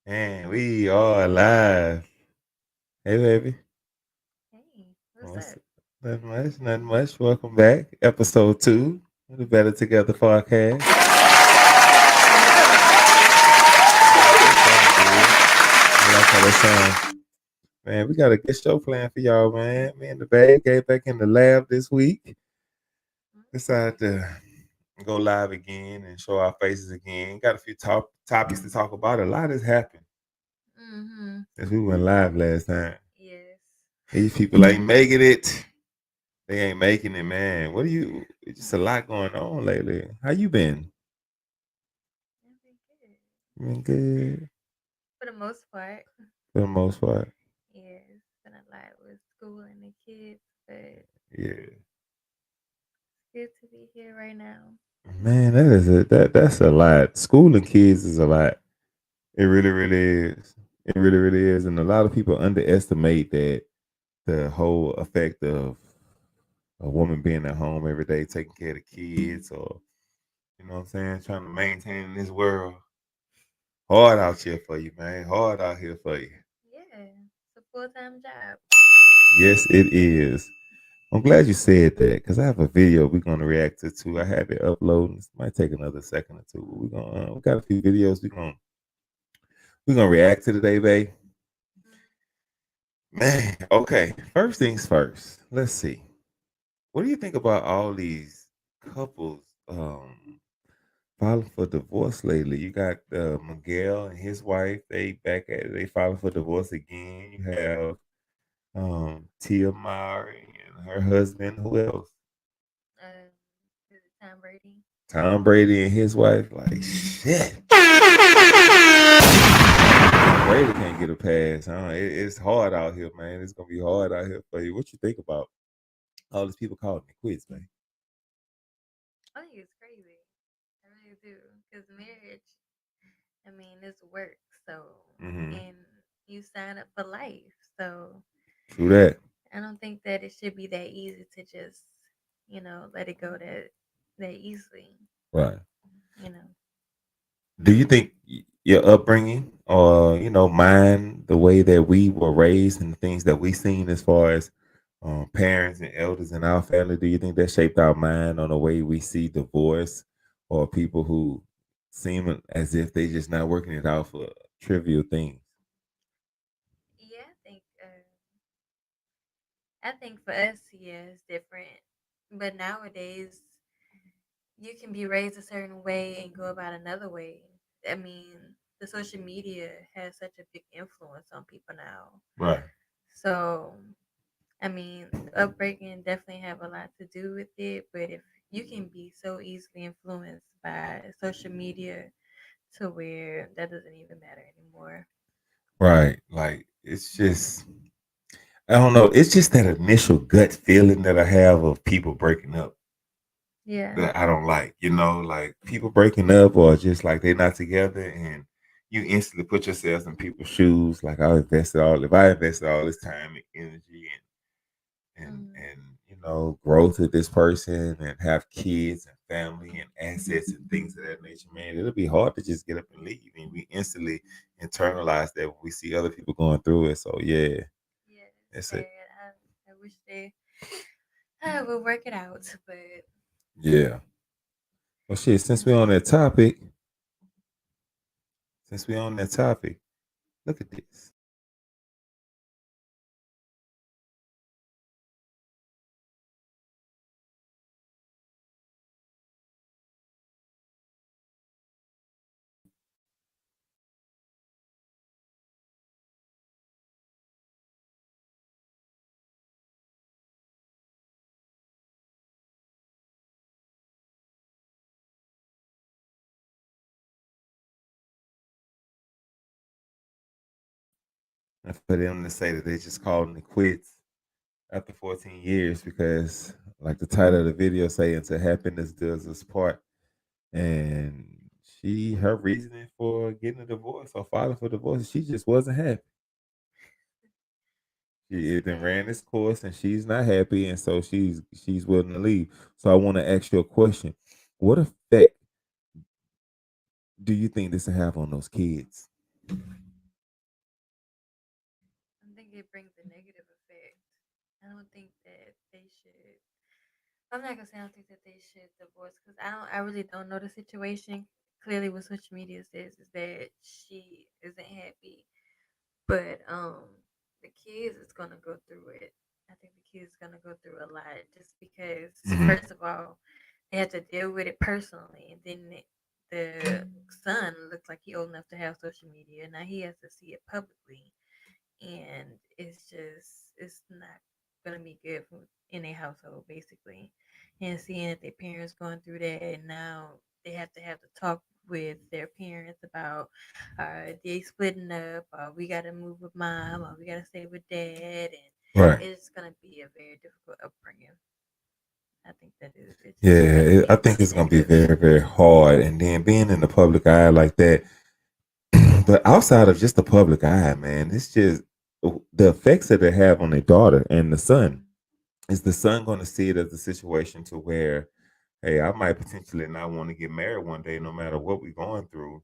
And we are live. Hey, baby. Hey, what's What's up? Nothing much, nothing much. Welcome back. Episode 2 of the Better Together podcast. I like how that sounds. Man, we got a good show planned for y'all, man. Me and the babe get back in the lab this week. Decided to go live again and show our faces again. Got a few topics to talk about. A lot has happened Mm-hmm. since we went live last time. Yes. These people ain't making it. They ain't making it, man. What do you? It's just a lot going on lately. How you been? I've been good. Been good For the most part. for the most part. Yeah, it's been a lot with school and the kids, but it's Yeah, good to be here right now. man, that's a lot. School and kids is a lot. It really, really is. It really, really is. And a lot of people underestimate that the whole effect of a woman being at home every day, taking care of the kids, or you know what I'm saying, trying to maintain in this world. Hard out here for you, man. Hard out here for you. Yeah, it's a full-time job. Yes, it is. I'm glad you said that because I have a video we're gonna react to too. I have it uploading. It might take another second or two. But we got a few videos we're gonna react to today, babe. Man, okay. First things first. Let's see. What do you think about all these couples filing for divorce lately? You got Miguel and his wife. They back at it. They filing for divorce again. You have Tia Mowry and her husband. Who else? Uh, is it Tom Brady? Tom Brady and his wife. Like shit. Brady can't get a pass, huh? It's hard out here, man. It's gonna be hard out here for you. What you think about all these people calling me quits, man? I think it's crazy. I really do. Because marriage, I mean, it's work. So, Mm-hmm. and you sign up for life. So, True that. I don't think that it should be that easy to just, let it go that easily. Right. You know. Do you think your upbringing, or mine, the way that we were raised, and the things that we seen as far as parents and elders in our family, do you think that shaped our mind on the way we see divorce, or people who seem as if they just not working it out for trivial things? Yeah, I think for us, yeah, it's different. But nowadays, you can be raised a certain way and go about another way. I mean, the social media has such a big influence on people now. Right. So, I mean, the upbringing definitely have a lot to do with it. But if you can be so easily influenced by social media to where that doesn't even matter anymore. Right. Like it's just I don't know. It's just that initial gut feeling that I have of people breaking up Yeah. that I don't like. Like people breaking up or just like they're not together, and you instantly put yourself in people's shoes. Like if I invested all this time and energy Mm. and growth with this person and have kids and family and assets and things of that nature, man, it'll be hard to just get up and leave. And we instantly internalize that when we see other people going through it. So yeah, Yeah, it's it's sad. it. I wish they would work it out, but Yeah. Well, shit. Since we on that topic, look at this. And for them to say that they just calling it quits after 14 years because, like the title of the video say, "Until happiness does us part," and her reasoning for getting a divorce or filing for divorce, she just wasn't happy. it's It then ran its sad. course, and she's not happy, and so she's willing to leave. So I want to ask you a question: what effect do you think this will have on those kids? it brings a negative effect. I don't think that they should. I'm not gonna say I don't think that they should divorce because I don't. I really don't know the situation. Clearly, what social media says is that she isn't happy, but the kids is gonna go through it. I think the kids is gonna go through a lot just because Mhm. first of all, they have to deal with it personally, and then the son looks like he old enough to have social media. Now he has to see it publicly, and it's not gonna be good for, in a household basically. And seeing that their parents going through that, and now they have to talk with their parents about they splitting up, or we gotta move with mom, or we gotta stay with dad, and Right. it's gonna be a very difficult upbringing. I think that it's Yeah, just gonna I be think it's gonna be negative. very, very hard. And then being in the public eye like that, but outside of just the public eye, man, it's just the effects that they have on their daughter and the son. Is the son going to see it as a situation to where, hey, I might potentially not want to get married one day, no matter what we're going through.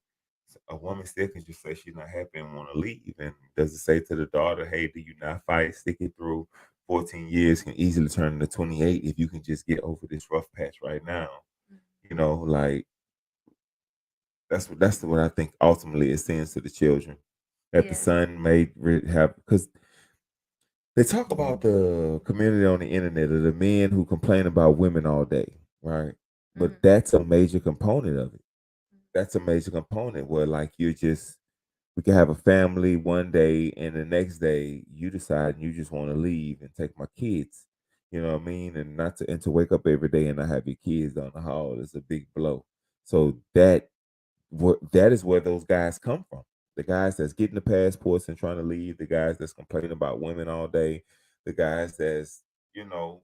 A woman still can just say she's not happy and want to leave. And does it say to the daughter, hey, do you not fight, stick it through? 14 years can easily turn into 28 if you can just get over this rough patch right now. Mm. Like that's what I think ultimately it sends to the children that the Yeah. son may have because they talk about the community on the internet of the men who complain about women all day, right? But Hmm. that's a major component of it. That's a major component where like we can have a family one day and the next day you decide you just want to leave and take my kids. You know what I mean? And not to and to wake up every day and not have your kids down the hall is a big blow. So that is where those guys come from. The guys that's getting the passports and trying to leave, the guys that's complaining about women all day, the guys that's, you know,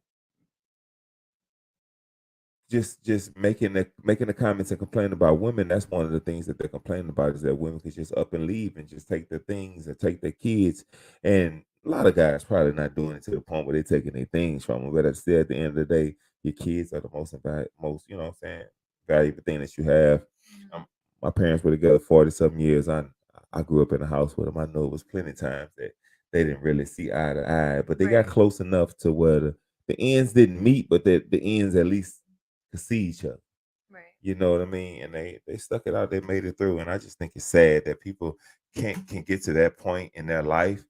just making the comments and complaining about women. That's one of the things that they're complaining about is that women could just up and leave and just take their things and take their kids. And a lot of guys probably not doing it to the point where they're taking their things from them. But still, at the end of the day, your kids are the most, you know what I'm saying, valuable thing that you have. Hmm. Um, my parents were together 40 something years. I grew up in a house with them. I know it was plenty of times that they didn't really see eye to eye, but they got Right. close enough to where the ends didn't meet, but the ends at least to see each other. Right. You know what I mean? And they stuck it out. They made it through. And I just think it's sad that people can get to that point in their life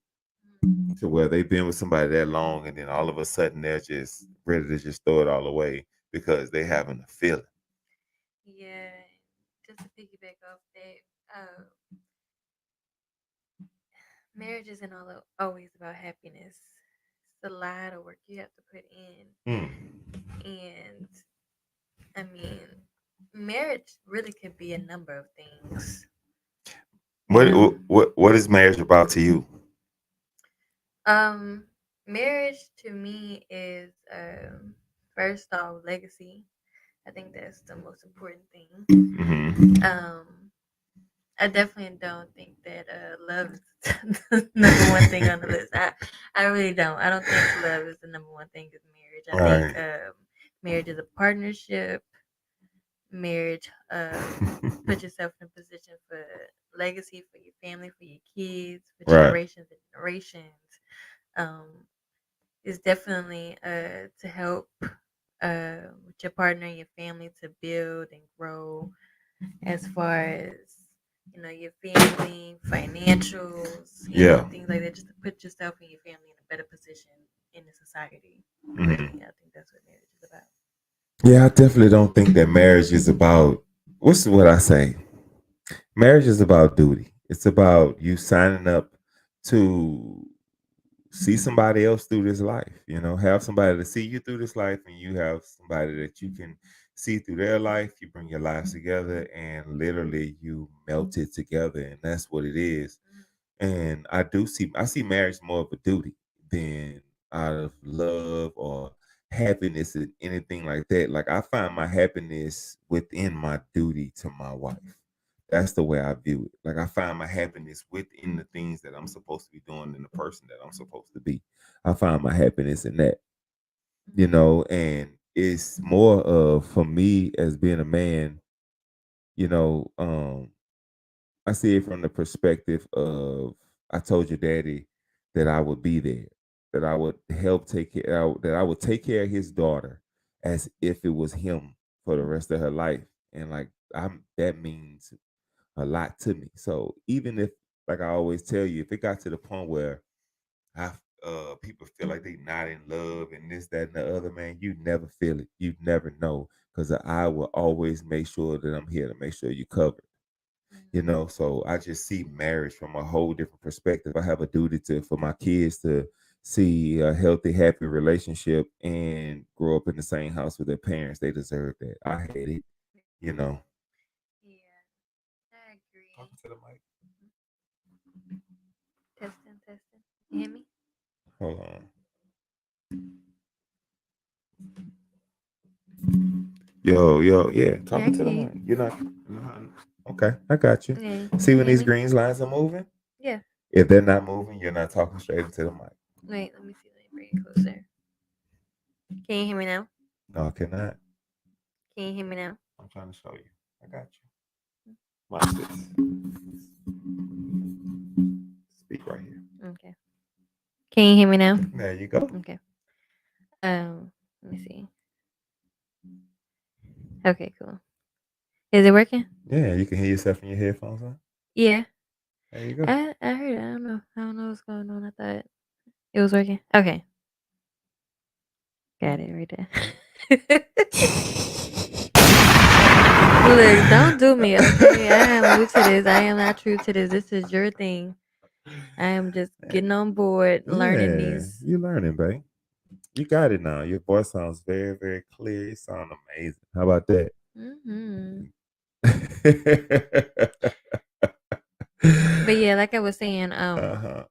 Mhm. to where they've been with somebody that long, and then all of a sudden they're just ready to just throw it all away because they having a feeling. Yeah. Just to piggyback off that, marriage isn't always about happiness. It's a lot of work you have to put in, Mm. and I mean, marriage really could be a number of things. You What know, what is marriage about to you? um, marriage to me is first off legacy. I think that's the most important thing. Hmm. I definitely don't think that love is the number one thing on the list. I really don't. I don't think love is the number one thing in marriage. I think Right. marriage is a partnership. Marriage put yourself in a position for legacy for your family, for your kids, for Right. generations and generations. Um, it's definitely to help with your partner and your family to build and grow as far as your family financials, Yeah. things like that, just to put yourself and your family in a better position in the society. Hmm. Really, I think that's what marriage is about. Yeah, I definitely don't think that marriage is about what's what I say. Marriage is about duty. It's about you signing up to see somebody else through this life. Have somebody to see you through this life, and you have somebody that you can see through their life. You bring your lives together, and literally you melt it together, and that's what it is. Mhm. And I see marriage more of a duty than out of love or happiness and anything like that. Like I find my happiness within my duty to my wife. That's the way I view it. Like I find my happiness within the things that I'm supposed to be doing and the person that I'm supposed to be. I find my happiness in that, and it's more of for me as being a man, you know, um, I see it from the perspective of I told your daddy that I would be there, that I would help take care, that I would take care of his daughter as if it was him for the rest of her life. And like that means a lot to me. So even if, like I always tell you, if it got to the point where I people feel like they not in love and this, that, and the other, man, you never feel it. You never know. Because I will always make sure that I'm here to make sure you covered. You know, so I just see marriage from a whole different perspective. I have a duty to for my kids to see a healthy, happy relationship and grow up in the same house with their parents. They deserve that. I had it, you know. Yeah, I agree. Talking to the mic. Testing, testing. You hear me? Hold on. Yo, yeah. Talking to the mic. You're not. Okay, I got you. Okay. See when Hear these me? greens lines are moving? Yeah. If they're not moving, you're not talking straight into the mic. Wait, let me see. Let me bring it closer. Can you hear me now? No, I cannot. Can you hear me now? I'm trying to show you. I got you. Watch this. Speak right here. Okay. Can you hear me now? There you go. Okay. Let me see. Okay, cool. Is it working? Yeah, you can hear yourself in your headphones, huh? Yeah. There you go. I heard it. I don't know. I don't know what's going on. I thought it was working. Okay. Got it right there. Look, don't do me, okay? I am new to this. I am not true to this. This is your thing. I am just getting on board, learning these. You learning, babe. You got it now. Your voice sounds very, very clear. You sound amazing. How about that? Mm-hmm. But yeah, like I was saying, uh-huh.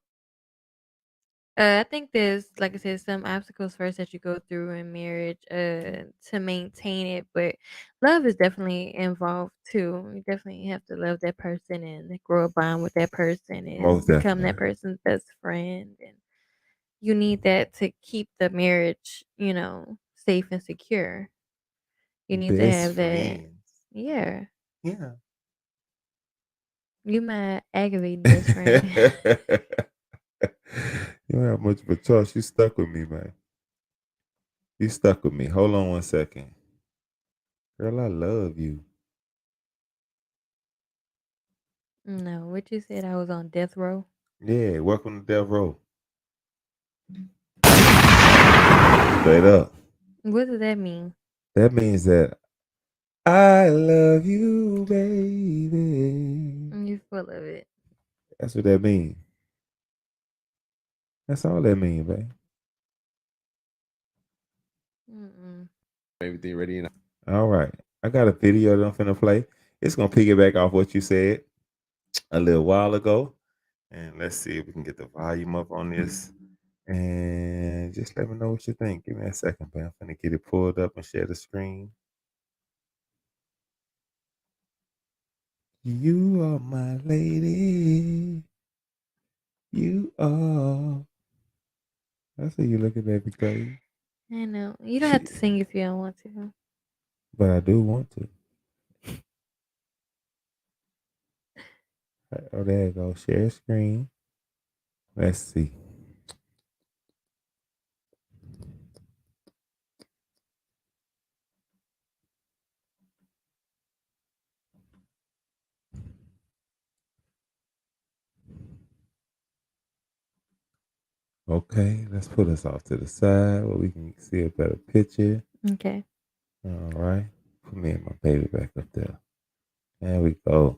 I think there's, like I said, some obstacles first that you go through in marriage, to maintain it. But love is definitely involved too. You definitely have to love that person and grow a bond with that person and Most become that definitely. person's best friend. And you need that to keep the marriage, safe and secure. You need to Best have that. friends. Yeah, Yeah. you my aggravating best friend. You don't have much of a choice. You stuck with me, man. You stuck with me. Hold on one second. Girl, I love you. No, what you said? I was on death row. Yeah, welcome to Death Row. Straight up. What does that mean? That means that I love you, baby. You full of it. That's what that means. That's all that means, babe. Mm-mm. Everything ready? All right. I got a video that I'm finna play. It's gonna piggyback off what you said a little while ago. And let's see if we can get the volume up on this. And just let me know what you think. Give me a second, man. I'm finna get it pulled up and share the screen. You are my lady. You are. I see you looking at me crazy. I know. You don't have to sing if you don't want to. But I do want to. Oh, there you go. Share screen. Let's see. Okay, let's put us off to the side where we can see a better picture. Okay. All right. Put me and my baby back up there. There we go.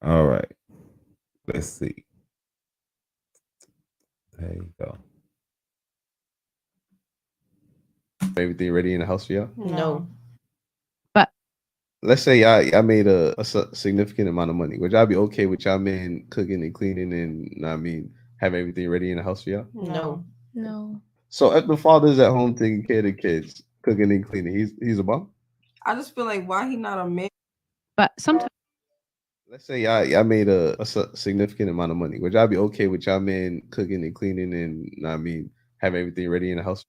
All right. Let's see. There you go. Everything ready in the house for y'all? No. But let's say y'all made a significant amount of money. Would y'all be okay with y'all men cooking and cleaning and have everything ready in the house for y'all? No. No. So if the father's at home taking care of the kids, cooking and cleaning, he's a bum? I just feel like why he not a man? But sometimes Let's say y'all made a significant amount of money. Would y'all be okay with y'all men cooking and cleaning and have everything ready in the house?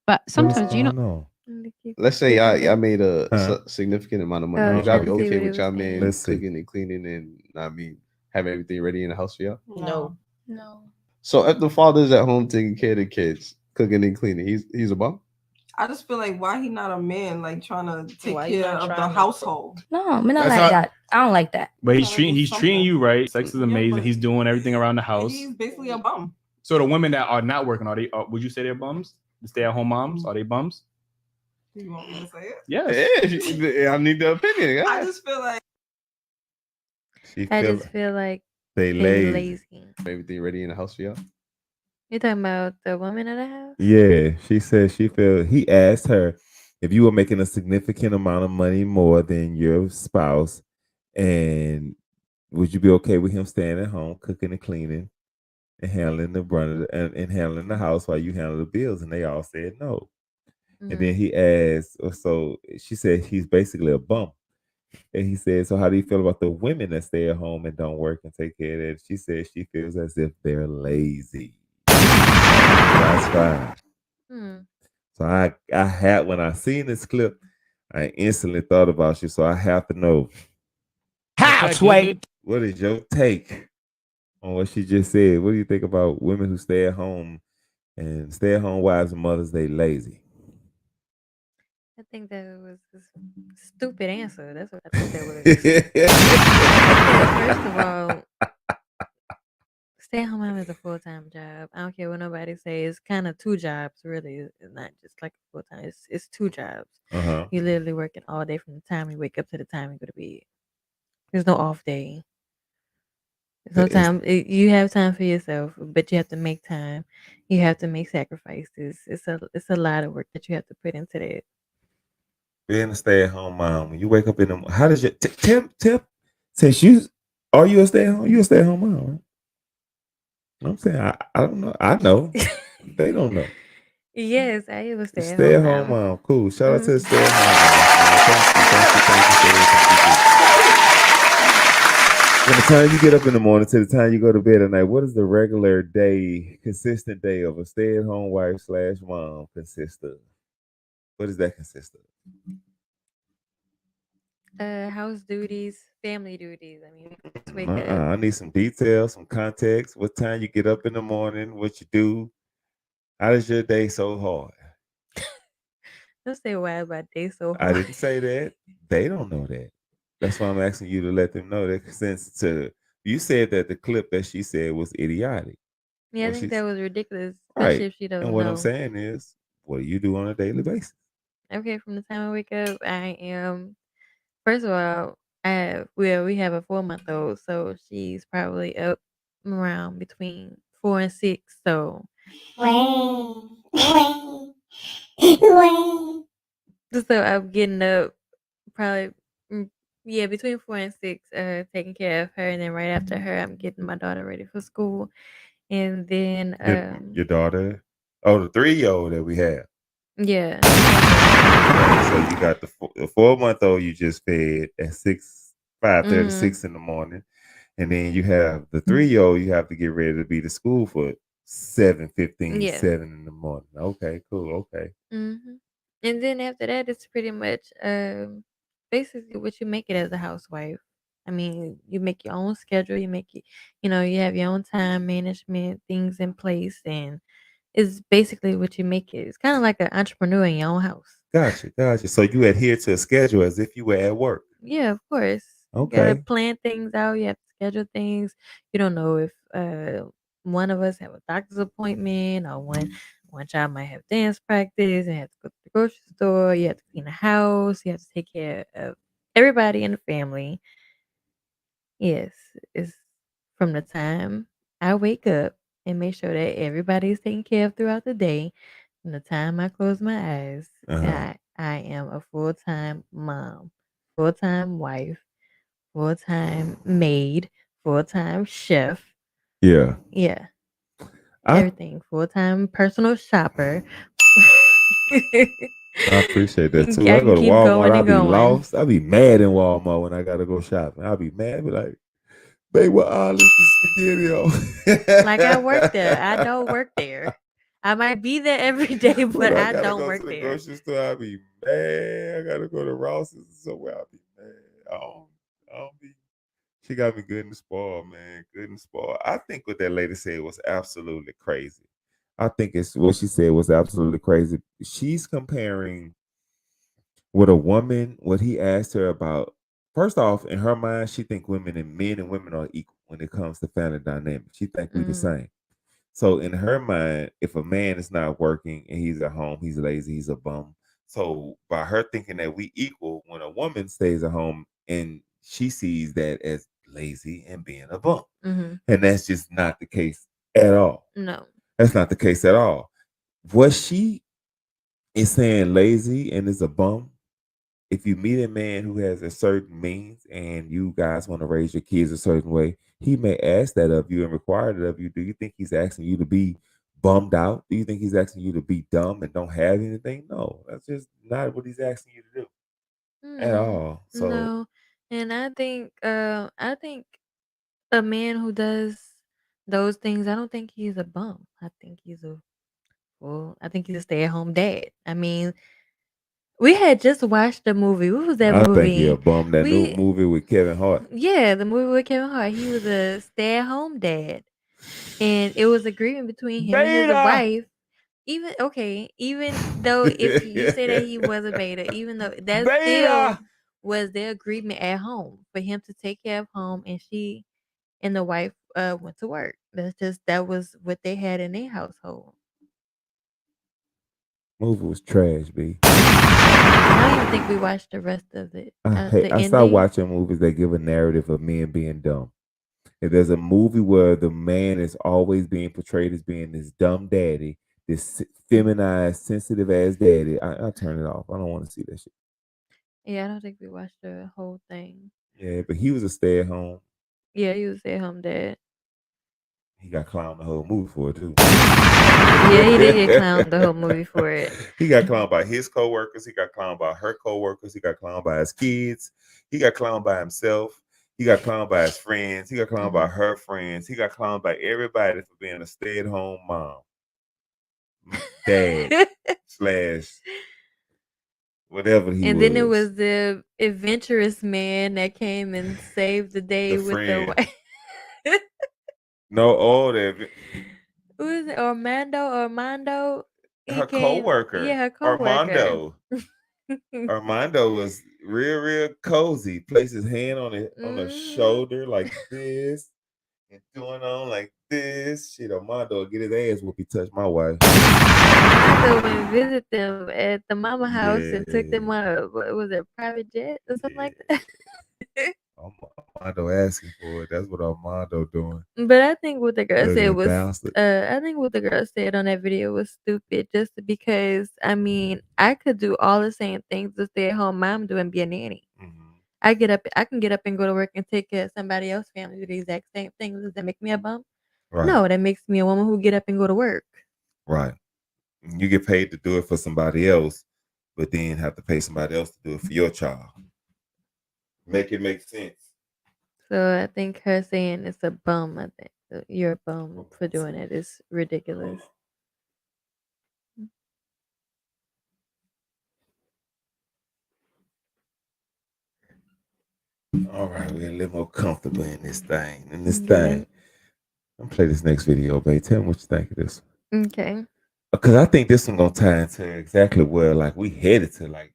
but What's sometimes you know going on? Let's say y'all made a Huh? significant amount of money. Oh, Would y'all trying be to see okay what it with y'all was saying. men Let's see. cooking and cleaning and have everything ready in the house for y'all? No. No. So if the father's at home taking care of the kids, cooking and cleaning, he's a bum. I just feel like why he not a man, like trying to take Why you care not of the trying to- household. No, me not That's like how- that. I don't like that. But he's Trying to treating do he's treating something. you right. Sex is Yeah, amazing. but He's doing everything around the house. He's basically a bum. So the women that are not working, are they? Would you say they're bums? The stay-at-home moms, are they bums? You want me to say it? Yes. Yeah, I need the opinion. I just feel like I just feel like they they're lazy. lazy. everything ready in the house for y'all. You talking about the woman of the house? Yeah, she said she felt he asked her if you were making a significant amount of money more than your spouse, and would you be okay with him staying at home, cooking and cleaning, and handling the brunt of and handling the house while you handle the bills? And they all said no. And then he asked, so she said he's basically a bum. And he said, so how do you feel about the women that stay at home and don't work and take care of that? She said she feels as if they're lazy. That's fine. So I had, when I seen this clip, I instantly thought about you. So I have to know, Houseway. what is your take on what she just said? What do you think about women who stay at home and stay at home wives and mothers? They lazy. I think that was a stupid answer. That's what I think that was. First of all, stay at home mom is a full-time job. I don't care what nobody says. It's kind of two jobs, really. It's not just like a full-time. It's two jobs. You're literally working all day from the time you wake up to the time you go to bed. There's no off day. Sometimes you have time for yourself, but you have to make time. You have to make sacrifices. It's a lot of work that you have to put into that. Being a stay-at-home mom, when you wake up in the how does your tip since you are you a stay-at-home? You a stay-at-home mom, right? I'm saying I don't know. I know. They don't know. Yes, I was Stay-at-home mom. Cool. Shout out to the stay-at-home mom. From the time you get up in the morning to the time you go to bed at night, what is the regular day, consistent day of a stay-at-home wife / mom consist of? What does that consist of? House duties, family duties. I mean, just wake up. I need some details, some context. What time you get up in the morning? What you do? How does your day so hard? Don't say why my day so hard. I didn't say that. They don't know that. That's why I'm asking you to let them know that. Since you said that the clip that she said was idiotic. Yeah, Well, I think that was ridiculous. Right. Especially if she doesn't And what know. I'm saying is, what do you do on a daily basis? Okay, from the time I wake up, I am. First of all, we have a 4-month-old, so she's probably up around between 4 and 6. So so I'm getting up probably between 4 and 6, taking care of her, and then right after her, I'm getting my daughter ready for school, and then Your daughter, the 3-year-old that we have. yeah. So you got the 4-month-old you just fed at 5:30, 6 in the morning. And then you have the 3-year-old you have to get ready to be to school for 7:15, 7 in the morning. Okay, cool. Okay. And then after that, it's pretty much basically what you make it as a housewife. I mean, you make your own schedule. You make it, you have your own time management things in place, and it's basically what you make it. It's kind of like an entrepreneur in your own house. Gotcha. So you adhere to a schedule as if you were at work. Yeah, of course. Okay. You gotta plan things out. You have to schedule things. You don't know if one of us have a doctor's appointment, or one child might have dance practice and have to go to the grocery store. You have to clean the house. You have to take care of everybody in the family. Yes, it's from the time I wake up and make sure that everybody is taken care of throughout the day. From the time I close my eyes, I am a full-time mom, full-time wife, full-time maid, full-time chef. Yeah. Yeah. Everything. Full-time personal shopper. I appreciate that too. I I go to keep Walmart, going I'll and be going. lost. I'll be mad in Walmart when I gotta go shopping. I'll be mad, be like, babe, what all this spaghetti on? Like I work there. I don't work there. I might be there every day, but When I gotta don't go work to the there. grocery store, I'll be mad. I gotta go to Ross's or somewhere. I'll be mad. I don't be She got me good and spoiled, man. Good and spoiled. I think what that lady said was absolutely crazy. I think it's what she said was absolutely crazy. She's comparing what a woman, what he asked her about. First off, in her mind, she think women and men and women are equal when it comes to family dynamics. She think we the Mm. same. So in her mind, if a man is not working and he's at home, he's lazy, he's a bum. So by her thinking that we equal, when a woman stays at home and she sees that as lazy and being a bum. hmm And that's just not the case at all. No. That's not the case at all. What she is saying lazy and is a bum, if you meet a man who has a certain means and you guys want to raise your kids a certain way, he may ask that of you and require it of you. Do you think he's asking you to be bummed out? Do you think he's asking you to be dumb and don't have anything? No, that's just not what he's asking you to do at Mm-mm. all. So No. And I think a man who does those things, I don't think he's a bum. I think he's a stay-at-home dad. I mean, we had just watched the movie. What was that I think he a movie? bum. That new We movie with Kevin Hart. Yeah, the movie with Kevin Hart. He was a stay-at-home dad. And it was agreement between him and his Beta. wife. Even though if you say that he was a beta, even though that still Beta. was their agreement at home for him to take care of home, and she and the wife went to work. That was what they had in their household. Movie was trash, B. I don't even think we watched the rest of it. I The stopped ending. watching movies that give a narrative of men being dumb. If there's a movie where the man is always being portrayed as being this dumb daddy, this feminized, sensitive ass daddy, I turn it off. I don't want to see that shit. Yeah, I don't think we watched the whole thing. Yeah, but he was a stay at home. Yeah, he was at home dad. He got clowned the whole movie for it too. Yeah, he did get clowned the whole movie for it. He got clowned by his coworkers. He got clowned by her coworkers. He got clowned by his kids. He got clowned by himself. He got clowned by his friends. He got clowned by her friends. He got clowned by everybody for being a stay-at-home mom, dad, slash whatever he And was. then it was the adventurous man that came and saved the day The with friend. the wife. No, all that. Who is it? Armando. He Her came. coworker. Yeah, her coworker. Armando was real cozy. Placed his hand on her Mhm. shoulder like this and doing on like this. Shit, Armando would get his ass whooped. He touched my wife. Armando went and visit them at the mama house and took them Yeah. on a what was it, private jet or something like that. Armando asking for it. That's what Armando doing. But I think what the girl Ugly said was bastard. I think what the girl said on that video was stupid just because I mean, I could do all the same things a stay-at-home mom do and be a nanny. Mhm. I can get up and go to work and take care of somebody else's family, do the exact same thing. Does that make me a bum? Right. No, that makes me a woman who get up and go to work. Right. You get paid to do it for somebody else, but then have to pay somebody else to do it for your child. Make it make sense. So I think her saying it's a bum, I think you're a bum for doing it is ridiculous. All right, we're a little more comfortable in this thing. Yeah. I'm gonna play this next video, babe. Tell me what you think of this. Okay. Because I think this one gonna tie into exactly where like we headed to, like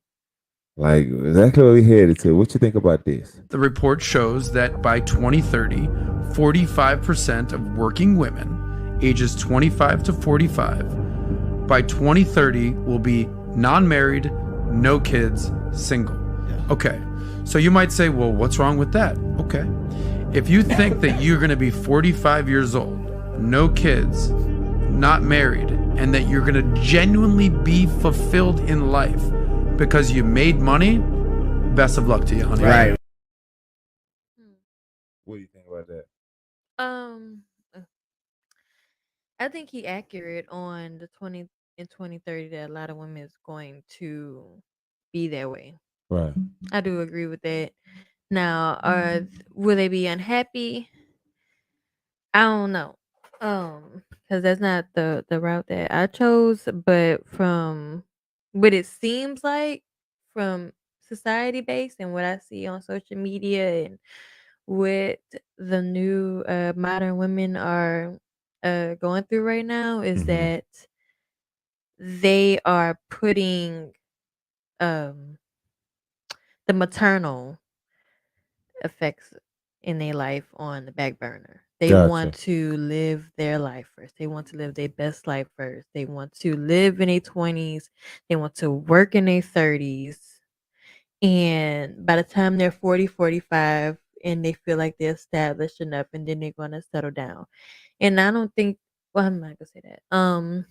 exactly where we headed to. What you think about this? The report shows that by 2030, 45% of working women ages 25 to 45 by 2030 will be non-married, no kids, single. Okay. So you might say, well, what's wrong with that? Okay. If you think that you're going to be 45 years old, no kids, not married, and that you're going to genuinely be fulfilled in life because you made money, best of luck to you, honey. Right. What do you think about that? I think he accurate on the 2030 that a lot of women is going to be that way. Right. I do agree with that. Now, will they be unhappy? I don't know. Because that's not the route that I chose, but from what it seems like from society based and what I see on social media and what the new modern women are going through right now is Mhm. that they are putting um the maternal effects in their life on the back burner. They want Gotcha. to live their life first. They want to live their best life first. They want to live in their 20s. They want to work in their 30s. And by the time they're 40, 45, and they feel like they're established enough, and then they're going to settle down. And I don't think, well, I'm not going to say that.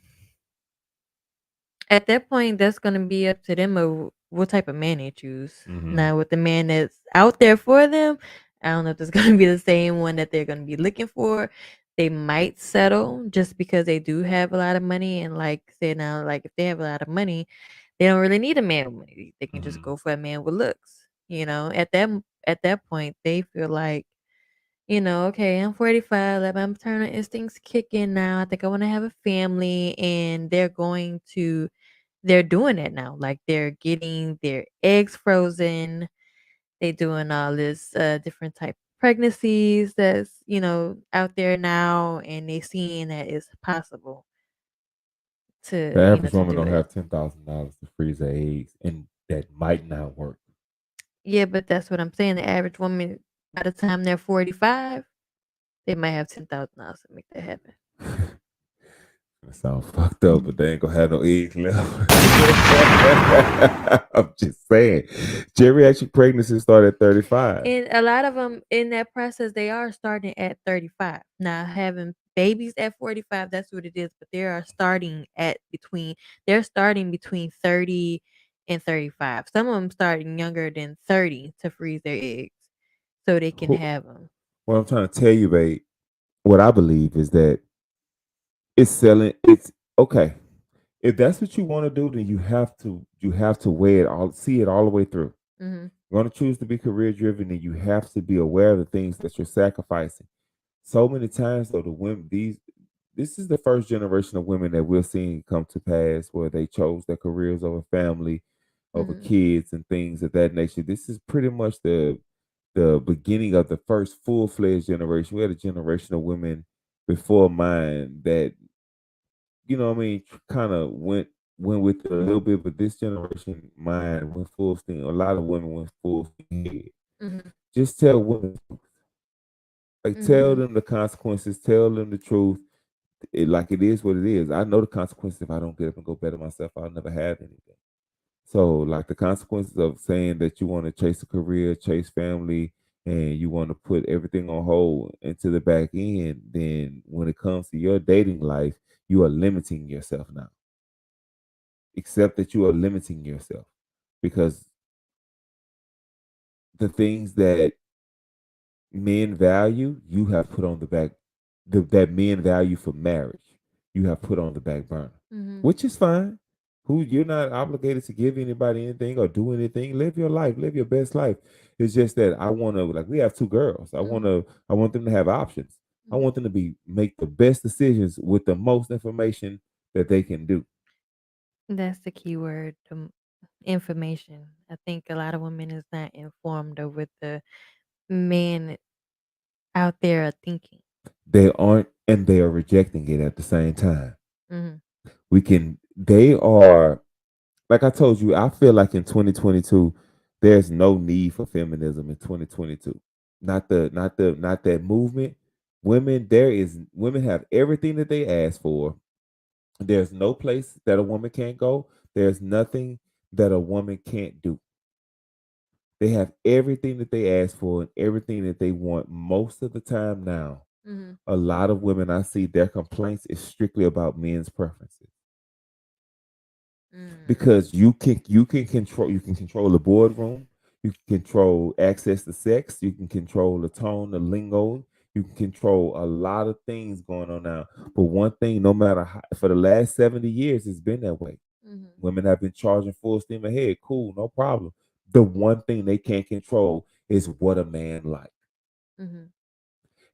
At that point, that's gonna be up to them of what type of man they choose. Mhm. Now, with the man that's out there for them, I don't know if it's gonna be the same one that they're gonna be looking for. They might settle just because they do have a lot of money, and like say now, like if they have a lot of money, they don't really need a man with money. They can just Mhm. go for a man with looks. At that point, they feel like, okay, I'm 45, let my maternal instincts kick in now. I think I want to have a family, and they're doing it now. Like they're getting their eggs frozen. They doing all this different type of pregnancies that's out there now, and they seeing that it's possible The to average to woman do don't it. have $10,000 to freeze her eggs, and that might not work. Yeah, but that's what I'm saying. The average woman, by the time they're 45, they might have $10,000 to make that happen. That sounds fucked up, but they ain't gonna have no eggs left. I'm just saying. Geriatric pregnancies start at 35. And a lot of them in that process, they are starting at 35. Now, having babies at 45, that's what it is. But they're starting between 30 and 35. Some of them starting younger than 30 to freeze their eggs so they can Who- have them. What I'm trying to tell you, babe, what I believe is that it's selling. It's okay. If that's what you want to do, then you have to weigh it all, see it all the way through. Hmm. You're going to choose to be career driven, and you have to be aware of the things that you're sacrificing. So many times, though, the women this is the first generation of women that we're seeing come to pass where they chose their careers over family, over Hmm. kids, and things of that nature. This is pretty much the beginning of the first full fledged generation. We had a generation of women before mine that what I mean, kind of went with it a little bit, but this generation, mine, went full steam. A lot of women went full steam ahead. Hmm. Just tell women, like, tell Hmm. them the consequences, tell them the truth. Like it is what it is. I know the consequences if I don't get up and go better myself. I'll never have anything. So, like the consequences of saying that you want to chase a career, chase family, and you want to put everything on hold into the back end, then when it comes to your dating life, you are limiting yourself now. Accept that you are limiting yourself because the things that men value, you have put on the back, that men value for marriage, you have put on the back burner, Hmm. which is fine. Who You're not obligated to give anybody anything or do anything. Live your life, live your best life. It's just that I want to, like, we have two girls. I want them to have options. I want them to make the best decisions with the most information that they can do. That's the key word, information. I think a lot of women is not informed of what the men out there are thinking. They aren't, and they are rejecting it at the same time. Mhm. They are, like I told you, I feel like in 2022, there's no need for feminism in 2022. Not that movement. Women have everything that they ask for. There's no place that a woman can't go. There's nothing that a woman can't do. They have everything that they ask for and everything that they want most of the time now. Mhm. A lot of women I see, their complaints is strictly about men's preferences. Mm. Because you can control the boardroom, you can control access to sex, you can control the tone, the lingo, you can control a lot of things going on now. But one thing, no matter how, for the last 70 years, it's been that way. Mhm. Women have been charging full steam ahead. Cool, no problem. The one thing they can't control is what a man like. Mhm.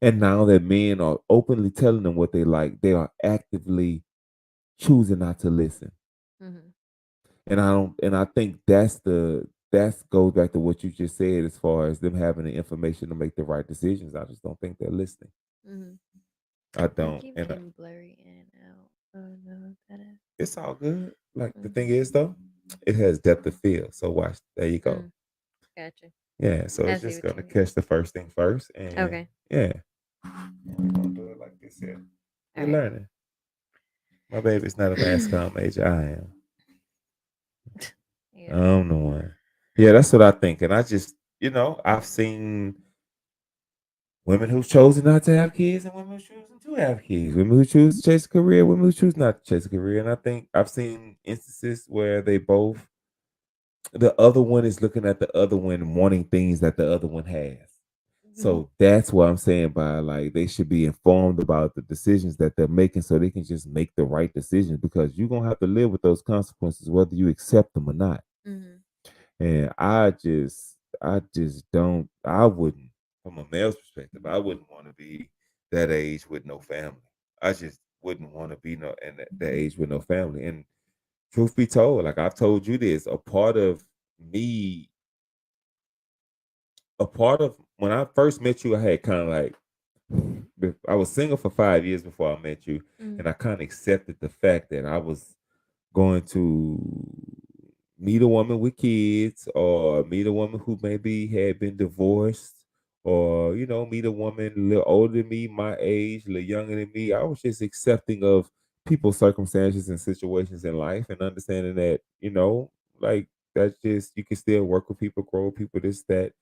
And now that men are openly telling them what they like, they are actively choosing not to listen. Mhm. And I think that's that goes back to what you just said as far as them having the information to make the right decisions. I just don't think they're listening. Mm-hmm. I I don't. keep And getting blurry in and out. I don't know what that is. it's all good. Like the thing Mhm. is though, it has depth of field. So watch. There you go. Mm, gotcha. Yeah. So I it's see just what you gonna mean. catch the first thing first. And Okay. yeah. We're gonna do it like this here. We're All right. learning. My baby's not a mass comm major. I am. Yeah. I'm the one. Yeah, that's what I think. And I just, I've seen women who've chosen not to have kids and women who've chosen to have kids. Women who choose to chase a career, women who choose not to chase a career. And I think I've seen instances where the other one is looking at the other one wanting things that the other one has. So that's what I'm saying by like they should be informed about the decisions that they're making so they can just make the right decisions because you're gonna have to live with those consequences whether you accept them or not. Mhm. And I wouldn't, from a male's perspective, I wouldn't want to be that age with no family. I just wouldn't want to be in that age with no family. And truth be told, like I've told you this, a part of when I first met you, I had kind of like, I was single for 5 years before I met you, Mm. and I kind of accepted the fact that I was going to meet a woman with kids or meet a woman who maybe had been divorced or meet a woman a little older than me, my age, a little younger than me. I was just accepting of people's circumstances and situations in life and understanding that like that's just, you can still work with people, grow with people, this that.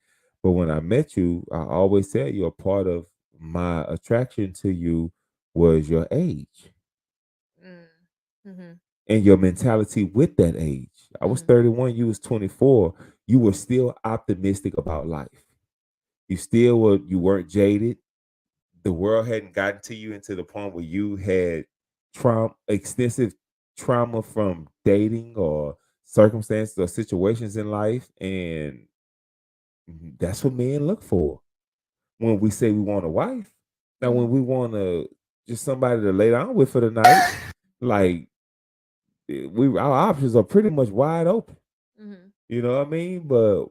But when I met you, I always said you're a part of my attraction to you was your age Mm. Mhm. and your mentality with that age. I was Mhm. 31, you was 24. You were still optimistic about life. You weren't jaded. The world hadn't gotten to you into the point where you had extensive trauma from dating or circumstances or situations in life. And that's what men look for when we say we want a wife. Now, when we want just somebody to lay down with for the night, like our options are pretty much wide open. Mhm. You know what I mean? But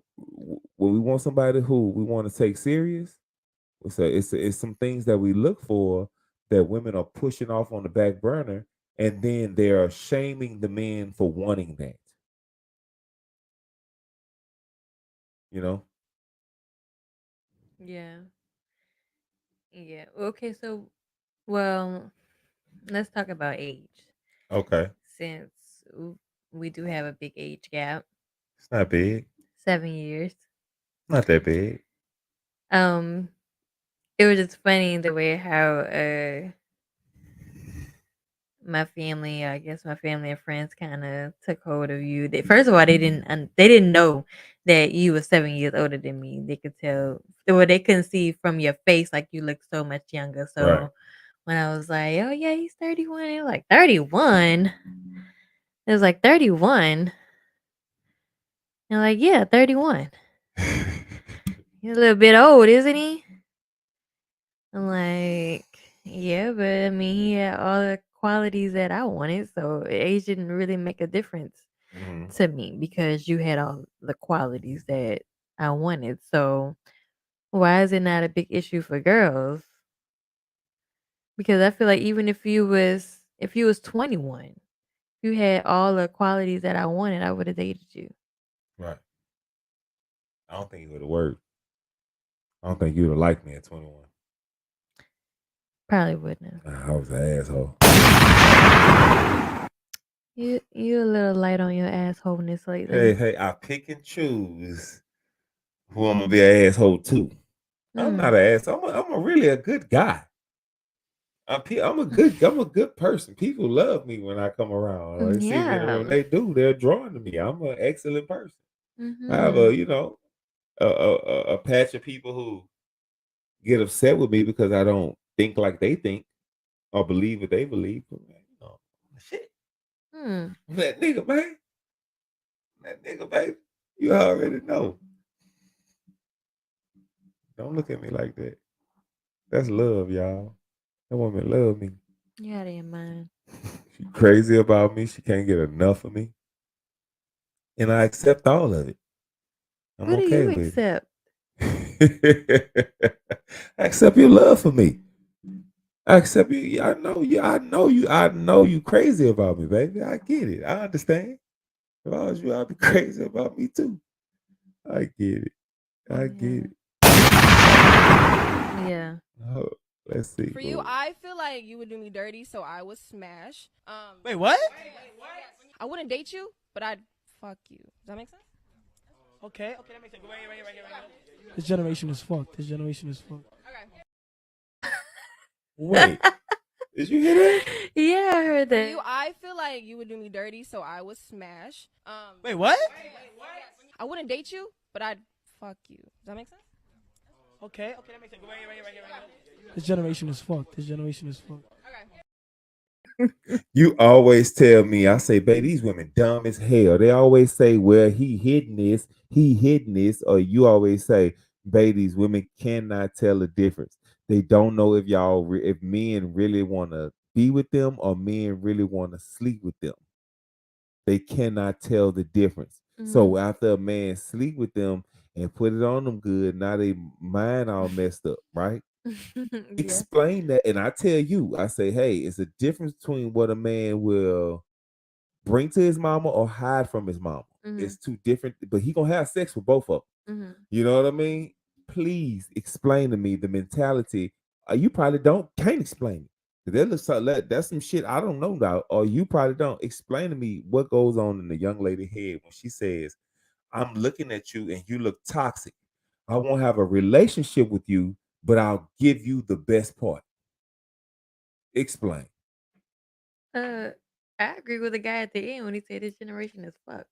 when we want somebody who we want to take serious, it's some things that we look for that women are pushing off on the back burner, and then they're shaming the men for wanting that. You know? Yeah. Yeah. Okay. So, well, let's talk about age Okay. since we do have a big age gap, It's not big. 7 years. Not that big. Um, it was just funny the way how my family, I guess my family and friends kind of took hold of you. First of all, they didn't know that you were 7 years older than me. They could tell, well, they couldn't see from your face like you look so much younger. So Right. when I was like, "Oh yeah, he's 31," they were like, "31?" It was like 31. And like, yeah, 31. He's a little bit old, isn't he? I'm like, yeah, but I mean, he had all the qualities that I wanted, so age didn't really make a difference Mhm. to me because you had all the qualities that I wanted. So why is it not a big issue for girls? Because I feel like even if you was 21, if you had all the qualities that I wanted, I would have dated you. Right. I don't think it would have worked. I don't think you would have liked me at 21. Probably wouldn't have. Nah, I was an asshole. You a little light on your assholeness lately. Hey, I pick and choose who I'm gonna be an asshole to. I'm not an asshole. I'm a really a good guy. I'm a good person. People love me when I come around. Or they see me, and when Yeah. they do, they're drawn to me. I'm an excellent person. I have Mhm. a patch of people who get upset with me because I don't think like they think or believe what they believe. But, man, shit, Hmm. that nigga, man, baby, you already know. Don't look at me like that. That's love, y'all. That woman love me. You out of your mind. She crazy about me. She can't get enough of me. And I accept all of it. I'm What do okay you with accept? it. I accept your love for me. I accept you. I know you. I know you. I know you crazy about me, baby. I get it. I understand. If I was you, I'd be crazy about me too. I get it. I get it. Yeah. Oh, let's see. For you, I feel like you would do me dirty, so I would smash. Wait, what? I wouldn't date you, but I'd fuck you. Does that make sense? Okay, that makes sense. Right here. This generation is fucked. Okay. Wait, did you hear that? Yeah, I heard For that. you, I feel like you would do me dirty, so I would smash. Wait, what? I wouldn't date you, but I'd fuck you. Does that make sense? Okay, that makes sense. Right here. This generation is fucked. Okay. You always tell me, I say, babe, these women dumb as hell. They always say, well, he hidden this, or you always say, babe, these women cannot tell the difference. They don't know if if men really want to be with them or men really want to sleep with them. They cannot tell the difference. So after a man sleep with them and put it on them good, now they mind all messed up, right? Yeah. Explain that, and I tell you, I say, hey, it's a difference between what a man will bring to his mama or hide from his mama. It's two different, but he gonna have sex with both of them. You know what I mean? Please explain to me the mentality. You probably can't explain it. That looks like that's some shit I don't know about, or you probably don't. Explain to me what goes on in the young lady head when she says, I'm looking at you and you look toxic. I won't have a relationship with you, but I'll give you the best part. Explain. I agree with the guy at the end when he said this generation is fucked.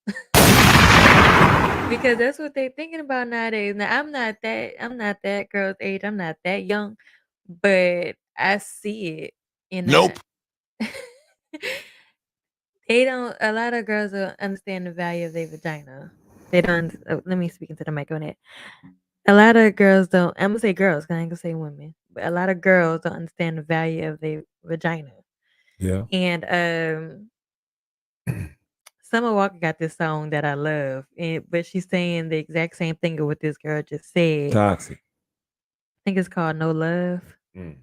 Because that's what they're thinking about nowadays. Now I'm not that girl's age. I'm not that young, but I see it in Nope. They don't. A lot of girls don't understand the value of their vagina. They don't. Let me speak into the mic on it. A lot of girls don't. I'm gonna say girls, 'cause I ain't gonna say women. But a lot of girls don't understand the value of their vagina. Yeah. And Summer Walker got this song that I love, but she's saying the exact same thing of what this girl just said. Toxic. I think it's called No Love. Mm.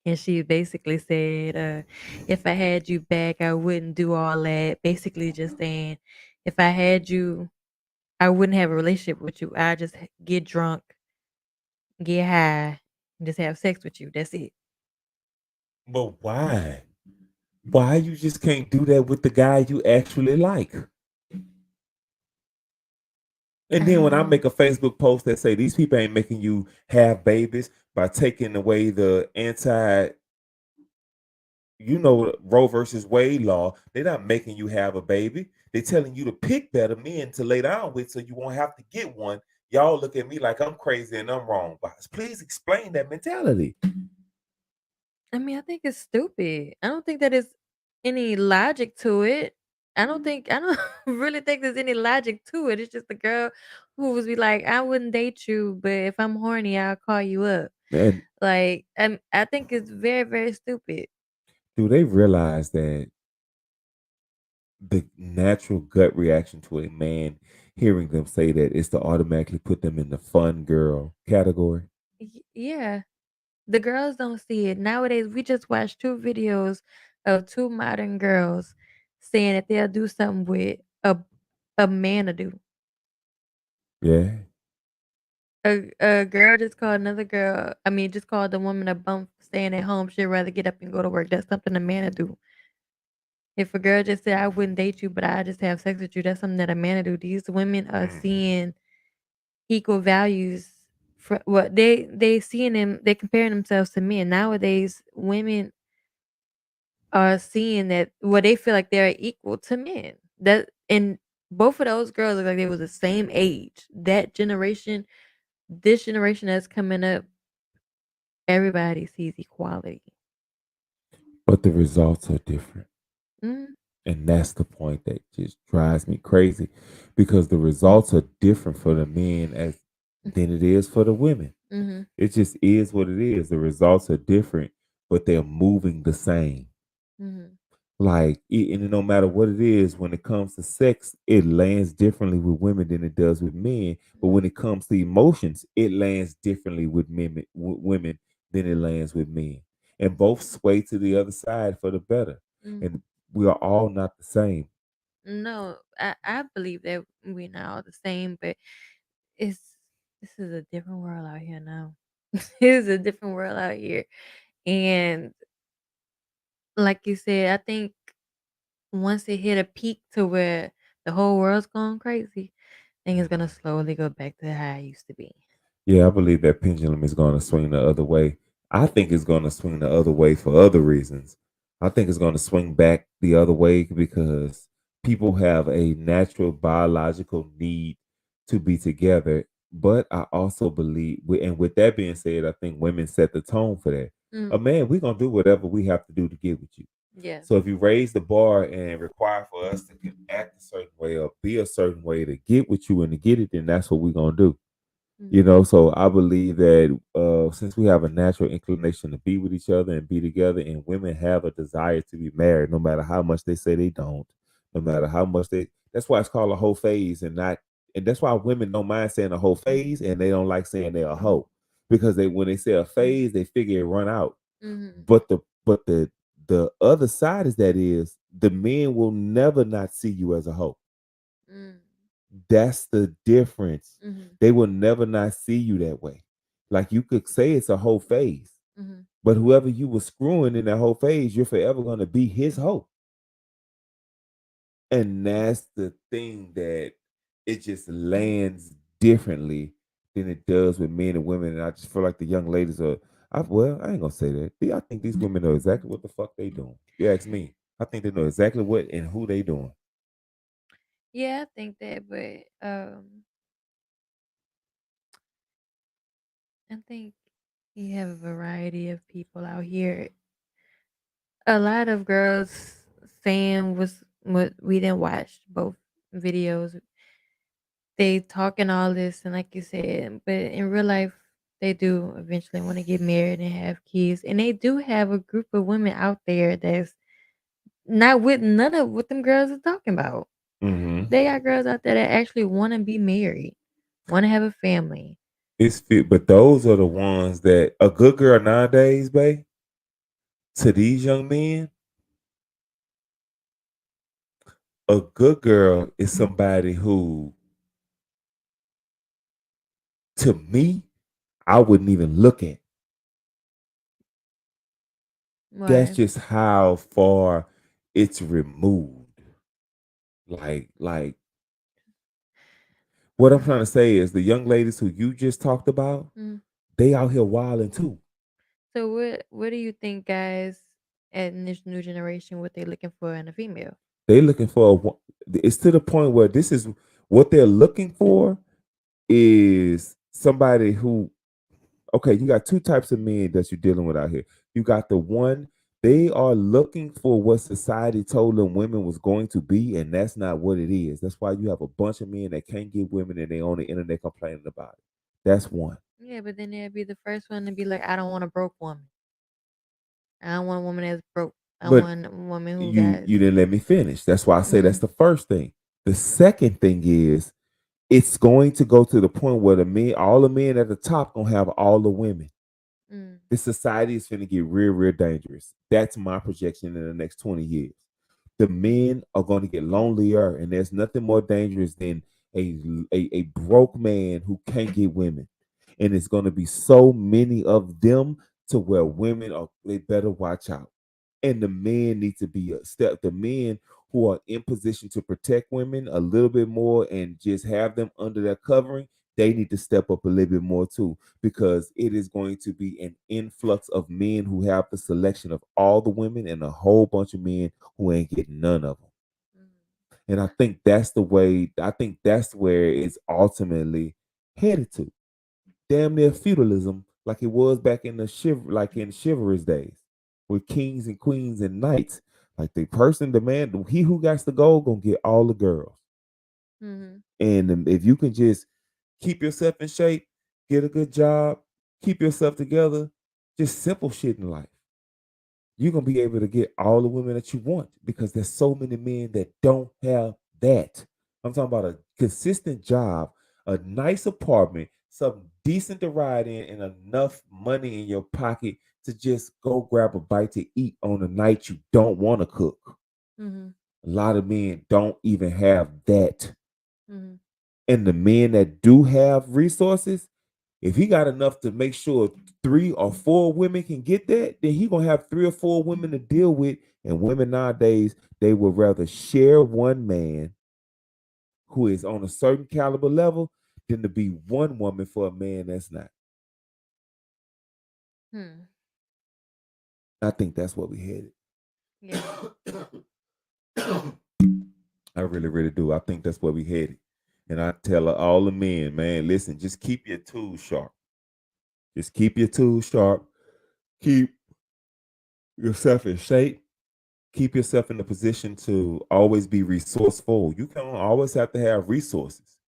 And she basically said, if I had you back, I wouldn't do all that. Basically just saying, if I had you, I wouldn't have a relationship with you. I just get drunk, get high, and just have sex with you. That's it. But why? Why you just can't do that with the guy you actually like? And then when I make a Facebook post that say these people ain't making you have babies by taking away the Roe versus Wade law, they're not making you have a baby. They're telling you to pick better men to lay down with so you won't have to get one. Y'all look at me like I'm crazy and I'm wrong. But please explain that mentality. I mean, I think it's stupid. I don't think that is any logic to it. I don't really think there's any logic to it. It's just the girl who was be like, I wouldn't date you, but if I'm horny, I'll call you up. And Like, I think it's very, very stupid. do they realize that the natural gut reaction to a man hearing them say that is to automatically put them in the fun girl category? Yeah. The girls don't see it. Nowadays, we just watched 2 videos of 2 modern girls saying that they'll do something with a man to do. Yeah. A girl just called another girl. I mean, just called the woman a bum for staying at home. She'd rather get up and go to work. That's something a man to do. If a girl just said, I wouldn't date you, but I just have sex with you, that's something that a man to do. These women are seeing equal values for what they seeing them. They comparing themselves to men. Nowadays, women are seeing that they feel like they're equal to men. That and both of those girls look like they was the same age. That generation, this generation that's coming up, everybody sees equality. But the results are different. Mhm. And that's the point that just drives me crazy because the results are different for the men than it is for the women. Mhm. It just is what it is. The results are different, but they're moving the same. Mhm. Like, and no matter what it is, when it comes to sex, it lands differently with women than it does with men. But when it comes to emotions, it lands differently with women than it lands with men. And both sway to the other side for the better. Mm. And we are all not the same. No, I believe that we're not all the same, but it's this is a different world out here now. It is a different world out here. And like you said, I think once it hit a peak to where the whole world's going crazy, I think it's gonna slowly go back to how it used to be. Yeah, I believe that pendulum is going to swing the other way. I think it's going to swing the other way for other reasons. I think it's going to swing back the other way because people have a natural biological need to be together. But I also believe, and with that being said, I think women set the tone for that. Mm. A man, we're going to do whatever we have to do to get with you. Yeah. So if you raise the bar and require for us to act a certain way or be a certain way to get with you and to get it, then that's what we're going to do. You know, so I believe that since we have a natural inclination to be with each other and be together, and women have a desire to be married, no matter how much they say they don't, no matter how much that's why it's called a whole phase and that's why women don't mind saying a whole phase and they don't like saying they're a hoe because when they say a phase, they figure it run out. Mm-hmm. But the other side is the men will never not see you as a hoe. Mm. That's the difference. Mm-hmm. They will never not see you that way. Like you could say it's a whole phase, Mm-hmm. but whoever you were screwing in that whole phase, you're forever going to be his hoe. And that's the thing that it just lands differently than it does with men and women. And I just feel like the young ladies I ain't gonna say that. I think these women know exactly what the fuck they doing. You ask me. I think they know exactly what and who they doing. Yeah, I think that, but I think you have a variety of people out here. A lot of girls saying what we didn't watch both videos. They talking all this, and like you said, but in real life, they do eventually want to get married and have kids, and they do have a group of women out there that's not with none of what them girls are talking about. Mm-hmm. They got girls out there that actually want to be married, want to have a family. But those are the ones that a good girl nowadays, babe, to these young men, a good girl is somebody who, to me, I wouldn't even look at. That's Why? just how far it's removed. Like what I'm trying to say is the young ladies who you just talked about, they out here wilding too. So what do you think, guys, in this new generation, what they looking for in a female? They looking for it's to the point where this is what they're looking for is somebody who, okay, you got two types of men that you're dealing with out here. You got the one, they are looking for what society told them women was going to be, and that's not what it is. That's why you have a bunch of men that can't get women and they on the internet complaining about it. That's one. Yeah, but then they'd be the first one to be like, I don't want a broke woman. I don't want a woman that's broke. I But want a woman who you got. didn't let me finish. That's why I say that's the first thing. The second thing is it's going to go to the point where all the men at the top gonna have all the women. This society is going to get real, real dangerous. That's my projection in the next 20 years. The men are going to get lonelier, and there's nothing more dangerous than a broke man who can't get women. And it's going to be so many of them to where they better watch out. And the men need to be the men who are in position to protect women a little bit more and just have them under their covering, they need to step up a little bit more too, because it is going to be an influx of men who have the selection of all the women and a whole bunch of men who ain't getting none of them. And I think that's where it's ultimately headed to. Damn near feudalism, like it was back in chivalrous days, with kings and queens and knights. Like the person demand, he who got the gold gonna get all the girls. And if you can just keep yourself in shape, get a good job, keep yourself together, just simple shit in life, you're gonna be able to get all the women that you want because there's so many men that don't have that. I'm talking about a consistent job, a nice apartment, something decent to ride in, and enough money in your pocket to just go grab a bite to eat on a night you don't want to cook. Mm-hmm. A lot of men don't even have that. Mm-hmm. And the men that do have resources, if he got enough to make sure 3 or 4 women can get that, then he gonna have 3 or 4 women to deal with. And women nowadays, they would rather share one man who is on a certain caliber level than to be one woman for a man that's not. Hmm. I think that's what we headed. Yeah. I really, really do. I think that's where we headed. And I tell all the men, man, listen, just keep your tools sharp. Just keep your tools sharp. Keep yourself in shape. Keep yourself in a position to always be resourceful. You don't always have to have resources.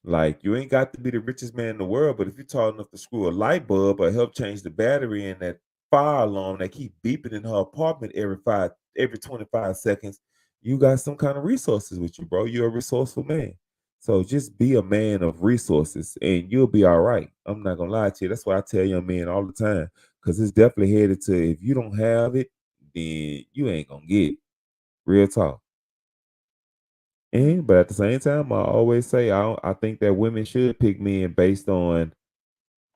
Like you ain't got to be the richest man in the world, but if you're tall enough to screw a light bulb or help change the battery in that fire alarm that keep beeping in her apartment every 25 seconds, you got some kind of resources with you, bro. You're a resourceful man. So just be a man of resources and you'll be all right. I'm not gonna lie to you. That's why I tell young men all the time. Cause it's definitely headed to if you don't have it, then you ain't gonna get it. Real talk. But at the same time, I always say I think that women should pick men based on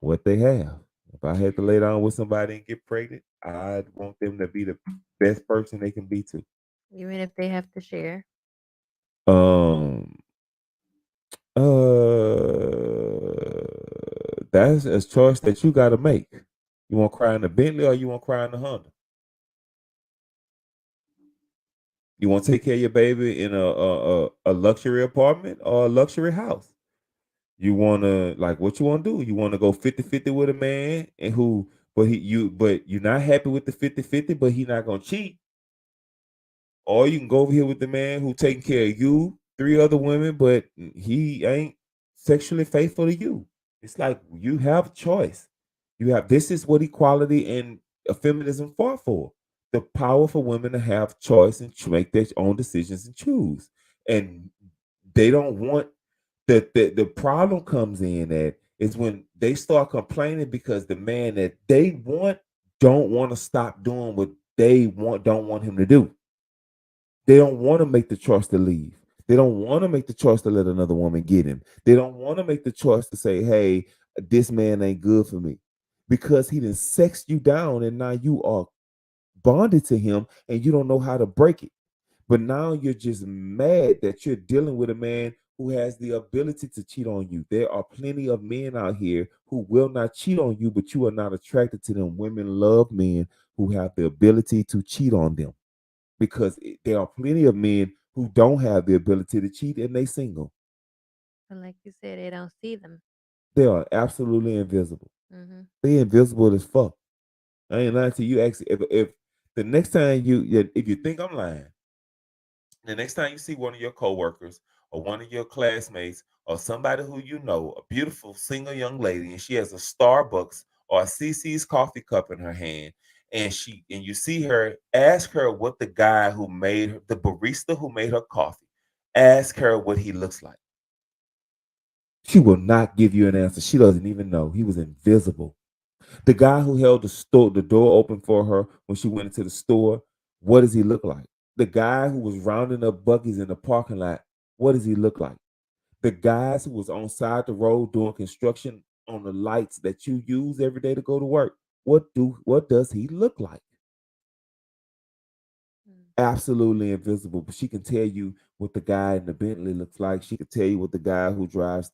what they have. If I had to lay down with somebody and get pregnant, I'd want them to be the best person they can be to. Even if they have to share. Um, that's a choice that you got to make. You want to cry in the Bentley or you want to cry in the Honda? You want to take care of your baby in a luxury apartment or a luxury house? You want to like what you want to do? You want to go 50-50 with a man and who but you're not happy with the 50-50, but he not going to cheat. Or you can go over here with the man who taking care of you, 3 other women, but he ain't sexually faithful to you. It's like you have choice. This is what equality and feminism fought for. The power for women to have choice and make their own decisions and choose. And they don't want the problem comes in that is when they start complaining because the man that they want don't want to stop doing what they don't want him to do. They don't want to make the choice to leave. They don't want to make the choice to let another woman get him. They don't want to make the choice to say, hey, this man ain't good for me. Because he done sexed you down and now you are bonded to him and you don't know how to break it. But now you're just mad that you're dealing with a man who has the ability to cheat on you. There are plenty of men out here who will not cheat on you, but you are not attracted to them. Women love men who have the ability to cheat on them because there are plenty of men who don't have the ability to cheat and they single. And like you said, they don't see them. They are absolutely invisible. Mm-hmm. They invisible as fuck. I ain't lying to you. Actually, if the next time if you think I'm lying, the next time you see one of your coworkers or one of your classmates or somebody who you know, a beautiful single young lady, and she has a Starbucks or a CC's coffee cup in her hand, and you see her, ask her what the guy who made her, the barista who made her coffee, ask her what he looks like. She will not give you an answer. She doesn't even know. He was invisible. The guy who held the door open for her when she went into the store, what does he look like? The guy who was rounding up buggies in the parking lot, what does he look like? The guys who was on side the road doing construction on the lights that you use every day to go to work, what does he look like? Absolutely invisible, but she can tell you what the guy in the Bentley looks like. She can tell you what the guy who drives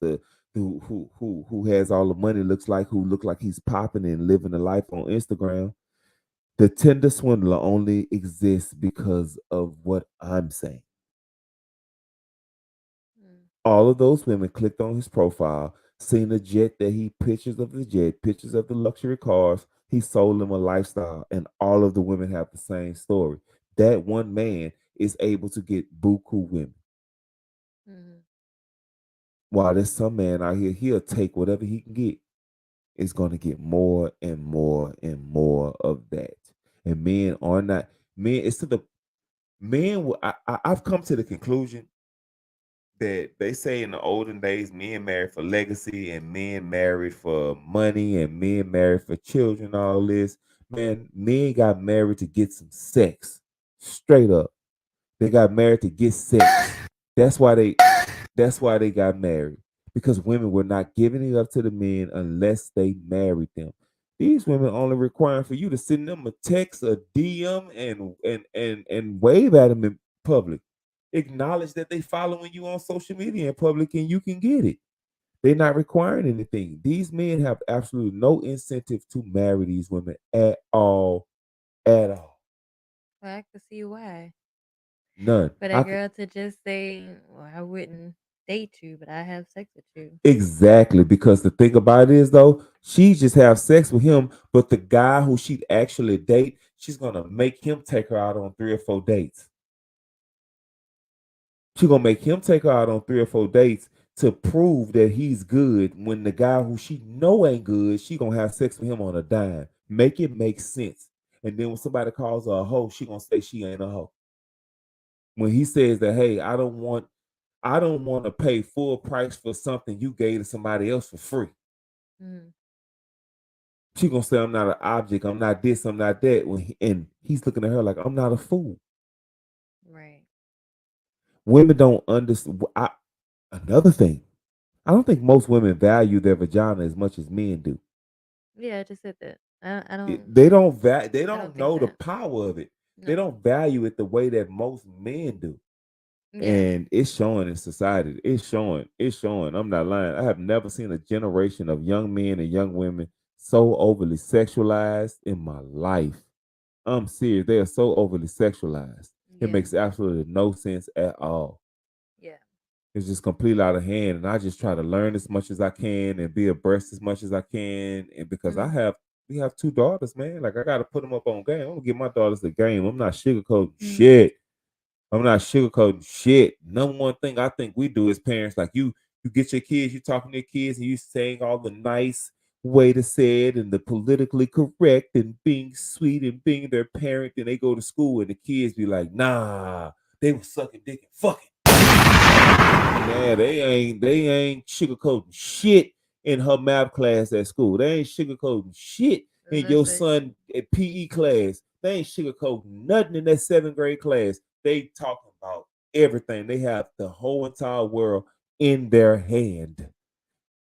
who has all the money looks like, who look like he's popping and living a life on Instagram. The Tinder swindler only exists because of what I'm saying. All of those women clicked on his profile, seen the jet that pictures of the jet, pictures of the luxury cars. He sold them a lifestyle, and all of the women have the same story. That one man is able to get buku women. Mm-hmm. While there's some man out here, he'll take whatever he can get. It's going to get more and more and more of that. And men are not men. It's to the men. I've come to the conclusion that they say in the olden days, men married for legacy and men married for money and men married for children. All this, man, men got married to get some sex. Straight up, they got married to get sex. That's why they. That's why they got married, because women were not giving it up to the men unless they married them. These women only requiring for you to send them a text, a DM, and wave at them in public. Acknowledge that they following you on social media in public, and you can get it. They're not requiring anything. These men have absolutely no incentive to marry these women at all, at all. Well, I can see why. None. For that girl to just say, "Well, I wouldn't date you, but I have sex with you." Exactly, because the thing about it is though, she just have sex with him, but the guy who she'd actually date, she's gonna make him take her out on 3 or 4 dates. She's gonna make him take her out on 3 or 4 dates to prove that he's good. When the guy who she know ain't good, she gonna have sex with him on a dime. Make it make sense. And then when somebody calls her a hoe, she gonna say she ain't a hoe. When he says that, hey, I don't want to pay full price for something you gave to somebody else for free. Mm. She gonna say I'm not an object, I'm not this, I'm not that. And he's looking at her like I'm not a fool. Right. Women don't understand. Another thing, I don't think most women value their vagina as much as men do. Yeah, I just said that. I don't. They don't think know the that. power of it. They No. don't value it the way that most men do. Yeah. And it's showing in society. It's showing. I'm not lying. I have never seen a generation of young men and young women so overly sexualized in my life. I'm serious. They are so overly sexualized. It Yeah. makes absolutely no sense at all. Yeah. It's just completely out of hand. And I just try to learn as much as I can and be abreast as much as I can. And because we have 2 daughters, man. Like I gotta put them up on game. I'm gonna give my daughters the game. I'm not sugarcoating shit. I'm not sugarcoating shit. Number one thing I think we do as parents, like you get your kids, you talking to your kids, and you saying all the nice way to say it and the politically correct and being sweet and being their parent, and they go to school and the kids be like, nah, they was sucking dick and fucking. Yeah, they ain't sugarcoating shit in her math class at school. They ain't sugarcoating shit in your son at PE class. They ain't sugarcoating nothing in that 7th grade class. They talking about everything. They have the whole entire world in their hand.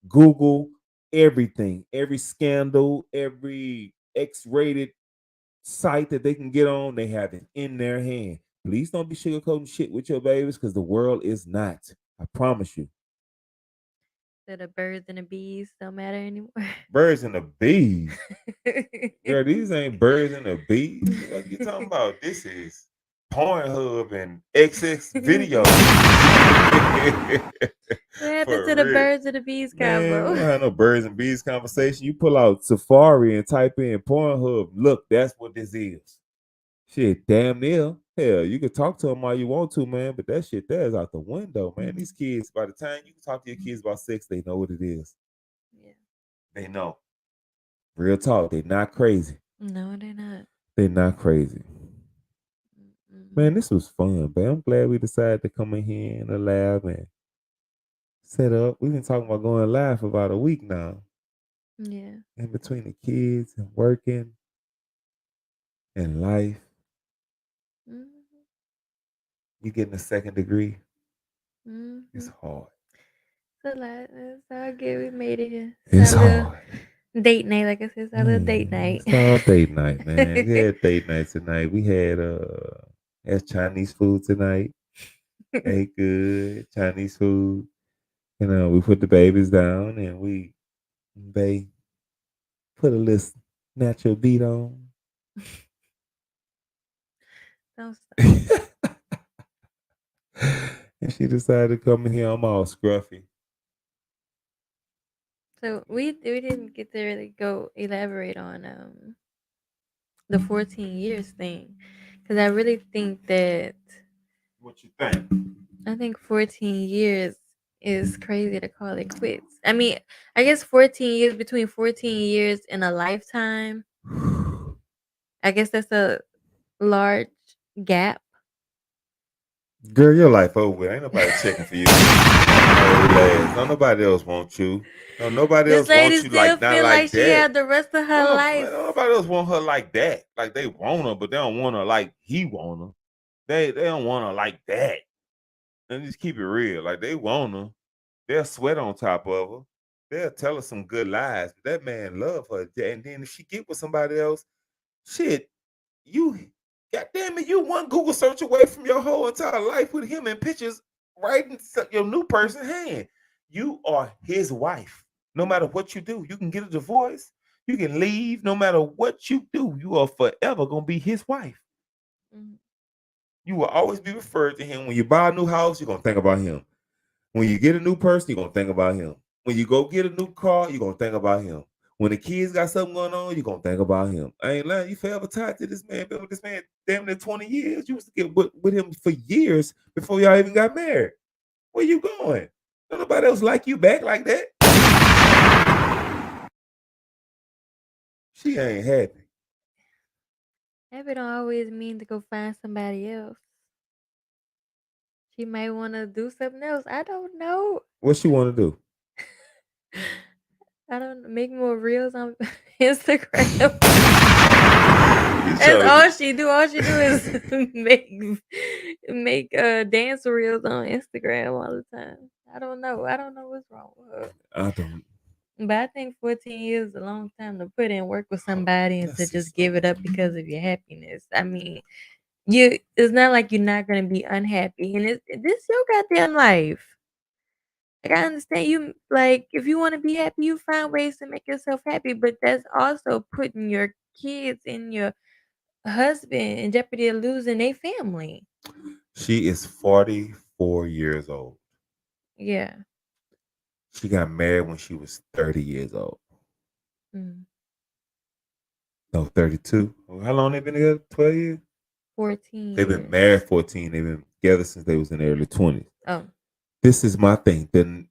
Google everything, every scandal, every X-rated site that they can get on, they have it in their hand. Please don't be sugarcoating shit with your babies, because the world is not. I promise you. So the birds and the bees don't matter anymore. Birds and the bees. Girl, these ain't birds and the bees. What you talking about? This is Pornhub and XX video. What happened to the birds and the bees Man, combo? we don't have no birds and bees conversation. You pull out Safari and type in Pornhub. Look, that's what this is. Shit, damn near. Hell, you can talk to them all you want to, man, but that shit there is out the window, man. These kids, by the time you can talk to your kids about sex, they know what it is. Yeah. They know. Real talk, they're not crazy. No, they're not. They're not crazy. Man, this was fun, man. I'm glad we decided to come in here in the lab and set up. We've been talking about going live for about a week now. Yeah. In between the kids and working and life. You getting a 2nd degree. It's hard. It's a lot. It's all good. We made it here. It's hard. Date night, like I said, it's our little date night. It's all date night, man. We had date night tonight. We had Chinese food tonight. Ate good Chinese food. You know, we put the babies down and they put a little natural beat on. Don't stop. And she decided to come in here. I'm all scruffy. So we didn't get to really go elaborate on the 14 years thing, because I really think that. What you think? I think 14 years is crazy to call it quits. I mean, I guess 14 years, between 14 years and a lifetime. I guess that's a large gap. Girl, your life over with. Ain't nobody checking for you. No, relax. Don't nobody else want you. No, nobody This else lady wants you still like not feel like like she that. had the rest of her No, life. man, nobody else want her like that. Like they want her, but they don't want her like he want her. They don't want her like that. And just keep it real. Like they want her. They'll sweat on top of her. They'll tell her some good lies. But that man love her. And then if she get with somebody else, shit, you goddamn it, you one Google search away from your whole entire life with him in pictures right in your new person's hand. You are his wife. No matter what you do, you can get a divorce, you can leave. No matter what you do, you are forever gonna be his wife. Mhm. You will always be referred to him. When you buy a new house, you're gonna think about him. When you get a new person, you're gonna think about him. When you go get a new car, you're gonna think about him. When the kids got something going on, you're gonna think about him. I ain't lying, you forever tied to this man. Been with this man damn near 20 years. You used to get with him for years before y'all even got married. Where you going? Don't nobody else like you back like that. She ain't happy. Happy don't always mean to go find somebody else. She might want to do something else. I don't know. What she want to do? I don't make more reels on Instagram. You That's tryna all she do. All she do is make dance reels on Instagram all the time. I don't know. I don't know what's wrong with her. I don't. But I think 14 years is a long time to put in work with somebody and to let's see just give it up because of your happiness. I mean, it's not like you're not gonna be unhappy, and this your goddamn life. Like I understand you like if you want to be happy, you find ways to make yourself happy, but that's also putting your kids and your husband in jeopardy of losing their family. She is 44 years old. Yeah. She got married when she was 30 years old. Mm. No, 32. How long they been together? 12 years? 14 They've been years. married 14. They've been together since they was in their early 20s. Oh. This is my thing. Then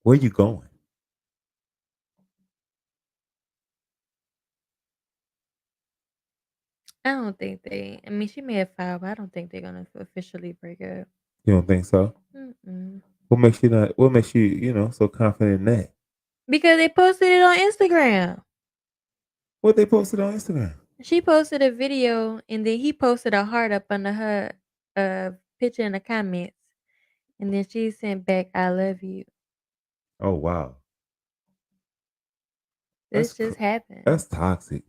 where you going? I don't think I mean, she may have filed, but I don't think they're gonna officially break up. You don't think so? Mm-mm. What makes you so confident in that? Because they posted it on Instagram. What they posted on Instagram? She posted a video and then he posted a heart up under her picture in the comments. And then she sent back, I love you. Oh wow. This just happened. That's toxic.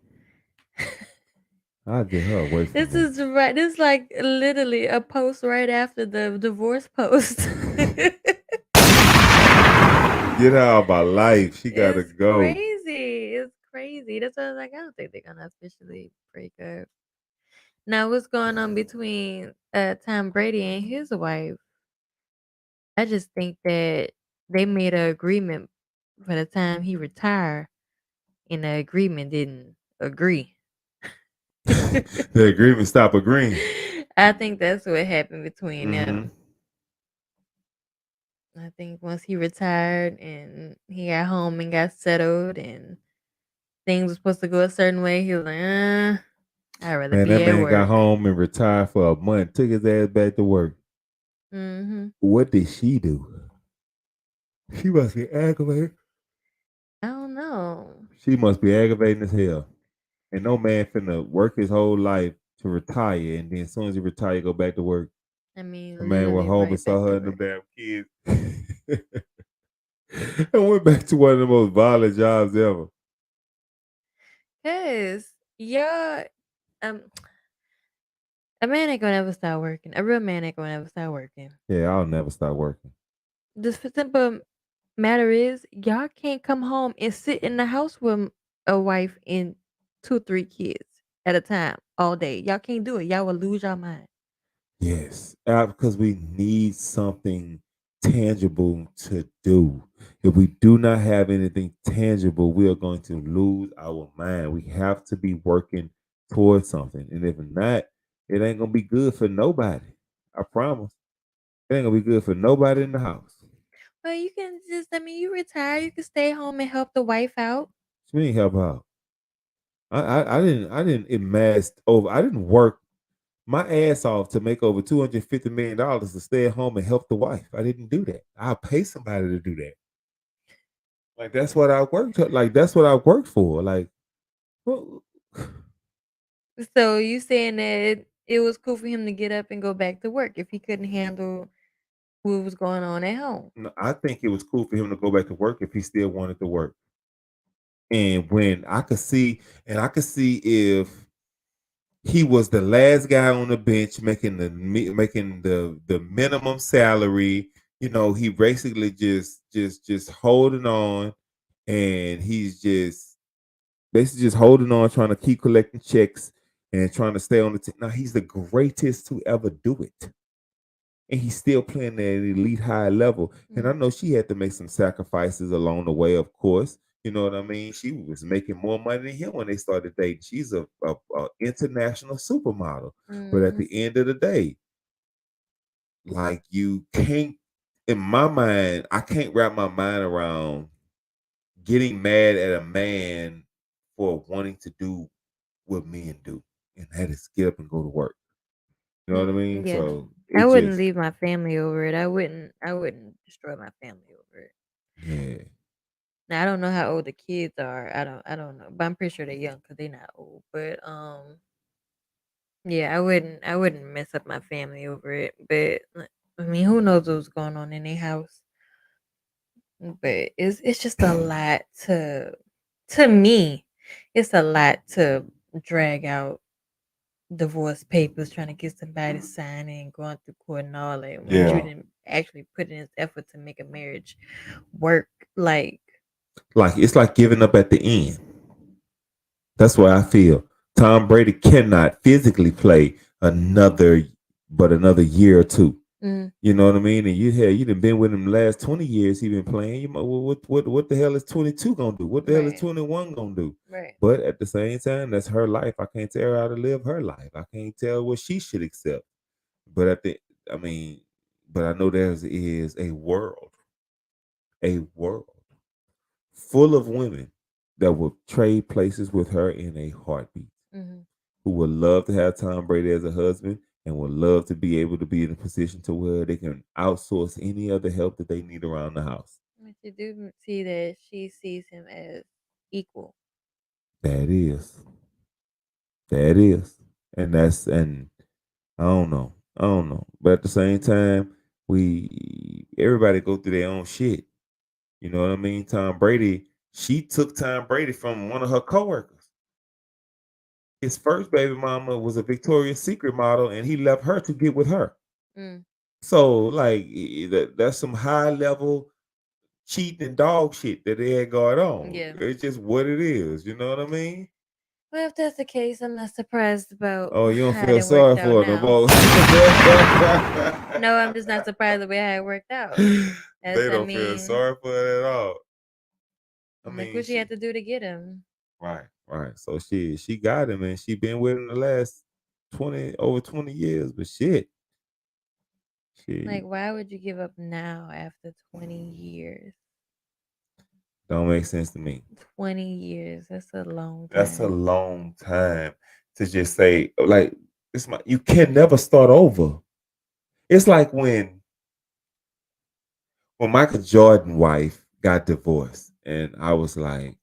I'll get her away from This me. is right. This is like literally a post right after the divorce post. Get out of my life. She gotta It's go. crazy. It's crazy. That's why I was like, I don't think they're gonna officially break up. Now, what's going on between Tom Brady and his wife? I just think that they made an agreement for the time he retired, and the agreement didn't agree. The agreement stop agreeing. I think that's what happened between them. Mhm. I think once he retired and he got home and got settled and things were supposed to go a certain way, he was like, I'd rather Man, be that at man got work. home and retired for a month, took his ass back to work. Mm-hmm. What did she do? She must be aggravated. I don't know. She must be aggravating as hell. And no man finna work his whole life to retire, and then as soon as he retire, go back to work. I mean, The man went literally home right and saw back her to and them work. damn kids. And went back to one of the most violent jobs ever. Cause yeah, um, a man ain't gonna ever start working. A real man ain't gonna ever start working. Yeah, I'll never stop working. The simple matter is, y'all can't come home and sit in the house with a wife and 2, 3 kids at a time all day. Y'all can't do it. Y'all will lose your mind. Yes, because we need something tangible to do. If we do not have anything tangible, we are going to lose our mind. We have to be working towards something. And if not, it ain't going to be good for nobody. I promise. It ain't going to be good for nobody in the house. Well, you can just, I mean, you retire, you can stay home and help the wife out. She ain't help out. I didn't amass over. I didn't work my ass off to make over $250 million to stay at home and help the wife. I didn't do that. I'll pay somebody to do that. Like that's what I worked. Like that's what I worked for. Like, well, So you saying that it was cool for him to get up and go back to work if he couldn't handle what was going on at home? no, I think it was cool for him to go back to work if he still wanted to work. And when I could see if he was the last guy on the bench making the minimum salary. You know, he basically just holding on, and he's just basically just holding on, trying to keep collecting checks and trying to stay on the team. Now he's the greatest to ever do it, and he's still playing at an elite high level. And I know she had to make some sacrifices along the way, of course. You know what I mean? She was making more money than him when they started dating. She's a international supermodel. But at the end of the day, like you can't, in my mind, I can't wrap my mind around getting mad at a man for wanting to do what men do, and that is get up and go to work. You know what I mean? Yeah. So I it wouldn't just, leave my family over it. I wouldn't destroy my family over it. yeah. Now I don't know how old the kids are. I don't know, but I'm pretty sure they're young because they're not old. But yeah, I wouldn't mess up my family over it. But I mean, who knows what's going on in their house? But it's just a lot to me. It's a lot to drag out divorce papers, trying to get somebody to sign it and going through court and all that. When you Yeah. didn't actually put in this effort to make a marriage work. Like It's like giving up at the end. That's what I feel. Tom Brady cannot physically play another year or two. mm, You know what I mean? And you done been with him the last 20 years he been playing. You know, what the hell is 22 gonna do? What the hell is Right. 21 gonna do? right. But at the same time, that's her life. I can't tell her how to live her life. I can't tell what she should accept. But I mean, but I know there is a world full of women that will trade places with her in a heartbeat, Mhm. who would love to have Tom Brady as a husband and would love to be able to be in a position to where they can outsource any other help that they need around the house. But you do see that she sees him as equal. That is. And I don't know. But at the same time, everybody go through their own shit. You know what I mean? She took Tom Brady from one of her coworkers. His first baby mama was a Victoria's Secret model, and he left her to get with her. Mm. So, like, that's some high level cheating and dog shit that they had going on. Yeah. It's just what it is. You know what I mean? Well, if that's the case, I'm not surprised about Oh, you don't how feel it sorry worked for out it no now. more. No, I'm just not surprised the way how it worked out. They don't feel sorry for it at all. I Look mean, what she had to do to get him. right. So she got him, and she been with him the last over 20 years. But shit, Like, why would you give up now after 20 years? don't make sense to me. 20 years. That's a long time. That's a long time to just say, like, you can never start over. It's like when Michael Jordan's wife got divorced, and I was like,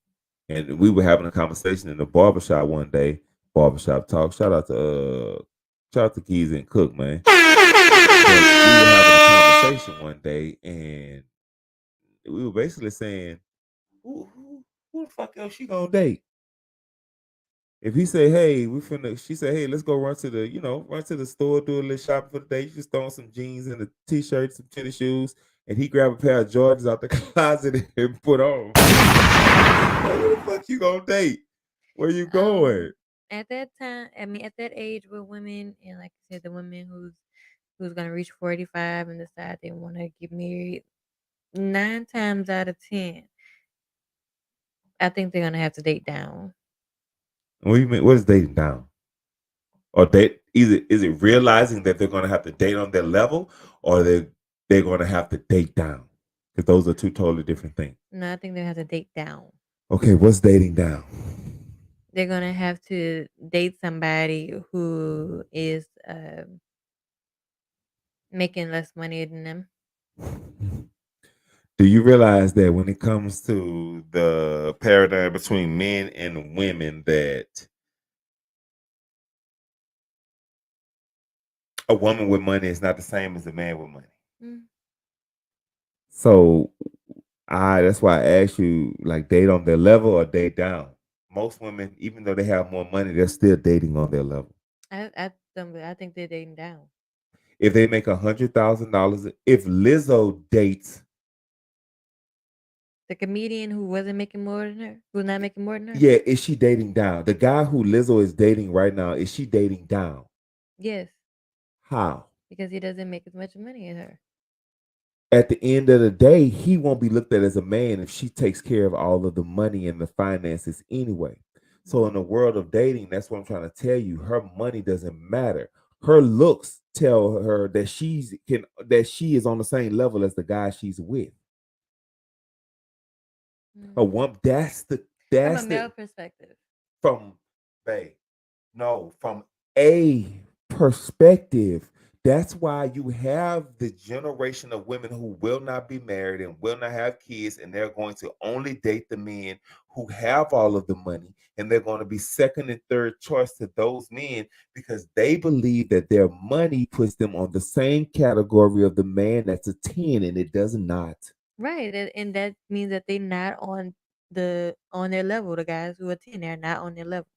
and we were having a conversation in the barbershop one day, barbershop talk. Shout out to Keys and Cook, man. But we were having a conversation one day, and we were basically saying, who the fuck else she gonna date? If he say, hey, she said, hey, let's go run to the store, do a little shopping for the day. You just throw on some jeans and a t-shirt, some tennis shoes, and he grab a pair of Jordans out the closet and put on. Who the fuck you gonna date? Where you going? At that time, I mean, at that age with women, and like I said, the women who's gonna reach 45 and decide they want to get married, 9 times out of 10, I think they're gonna have to date down. What do you mean? What is dating down? Or date? Is it realizing that they're gonna have to date on their level, or they're gonna have to date down? Because those are two totally different things. No, I think they have to date down. Okay, what's dating down? they're gonna have to date somebody who is making less money than them. Do you realize that when it comes to the paradigm between men and women, that a woman with money is not the same as a man with money? Mm. So that's why I asked you, like, date on their level or date down. Most women, even though they have more money, they're still dating on their level. I think they're dating down. If they make $100,000, if Lizzo dates, The comedian who wasn't making more than her, who's not making more than her. yeah, is she dating down? The guy who Lizzo is dating right now, is she dating down? Yes, How? because he doesn't make as much money as her. At the end of the day, he won't be looked at as a man if she takes care of all of the money and the finances anyway. So in the world of dating, that's what I'm trying to tell you. Her money doesn't matter. Her looks tell her that she is on the same level as the guy she's with. A woman, From a male perspective. From a perspective. That's why you have the generation of women who will not be married and will not have kids, and they're going to only date the men who have all of the money, and they're going to be second and third choice to those men because they believe that their money puts them on the same category of the man that's a 10, and it does not. Right, and that means that they're not on their level. The guys who are 10, they're not on their level.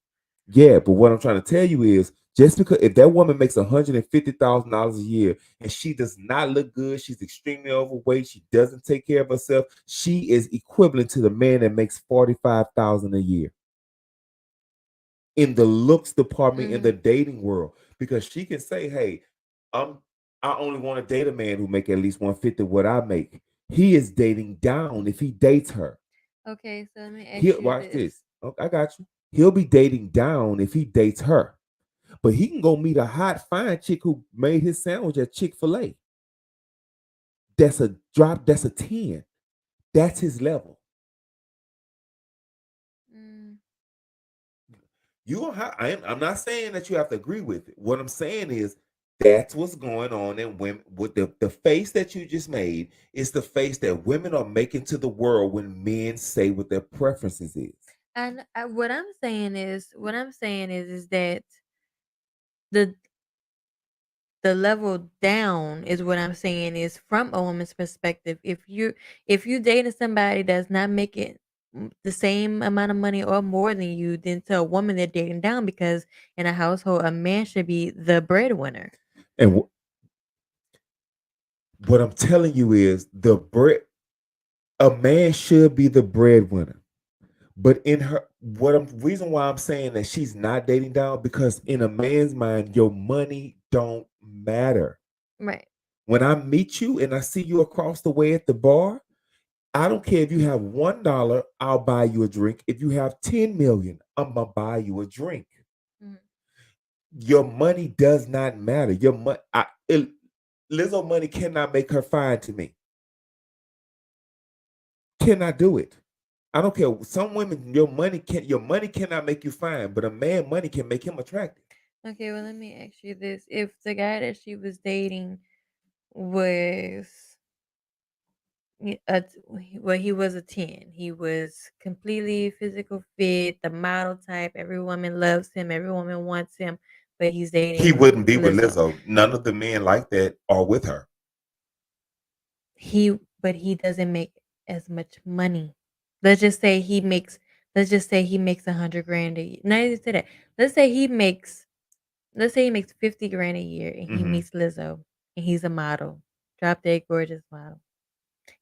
Yeah, but what I'm trying to tell you is, just because if that woman makes $150,000 a year and she does not look good, she's extremely overweight, she doesn't take care of herself, she is equivalent to the man that makes $45,000 a year in the looks department in the dating world, because she can say, "Hey, I only want to date a man who make at least 150 what I make." He is dating down if he dates her. Okay, so let me ask you Watch this. this. Oh, I got you. He'll be dating down if he dates her. But he can go meet a hot, fine chick who made his sandwich at Chick-fil-A. That's a drop. That's a 10. That's his level. You don't have. I'm not saying that you have to agree with it. What I'm saying is that's what's going on in women. With the face that you just made is the face that women are making to the world when men say what their preferences is. And what I'm saying is that the level down is what I'm saying is from a woman's perspective. If you dating somebody that's not making the same amount of money or more than you, then to a woman they're dating down, because in a household a man should be the breadwinner. And what I'm telling you is a man should be the breadwinner. But in her, reason why I'm saying that she's not dating down, because in a man's mind, your money don't matter. Right. When I meet you and I see you across the way at the bar, I don't care if you have $1, I'll buy you a drink. If you have 10 million, I'm gonna buy you a drink. Your money does not matter. Your money, Lizzo money cannot make her fine to me. Cannot do it. I don't care. Some women, your money cannot make you fine, but a man money can make him attractive. Okay, well, let me ask you this: if the guy that she was dating was he was a 10, he was completely physical fit, the model type, every woman loves him, every woman wants him, but he's dating. He wouldn't be with Lizzo. None of the men like that are with her. But he doesn't make as much money. Let's just say he makes $100,000 a year. Not even say that. Let's say he makes $50,000 a year, and he meets Lizzo, and he's a model, drop dead gorgeous model,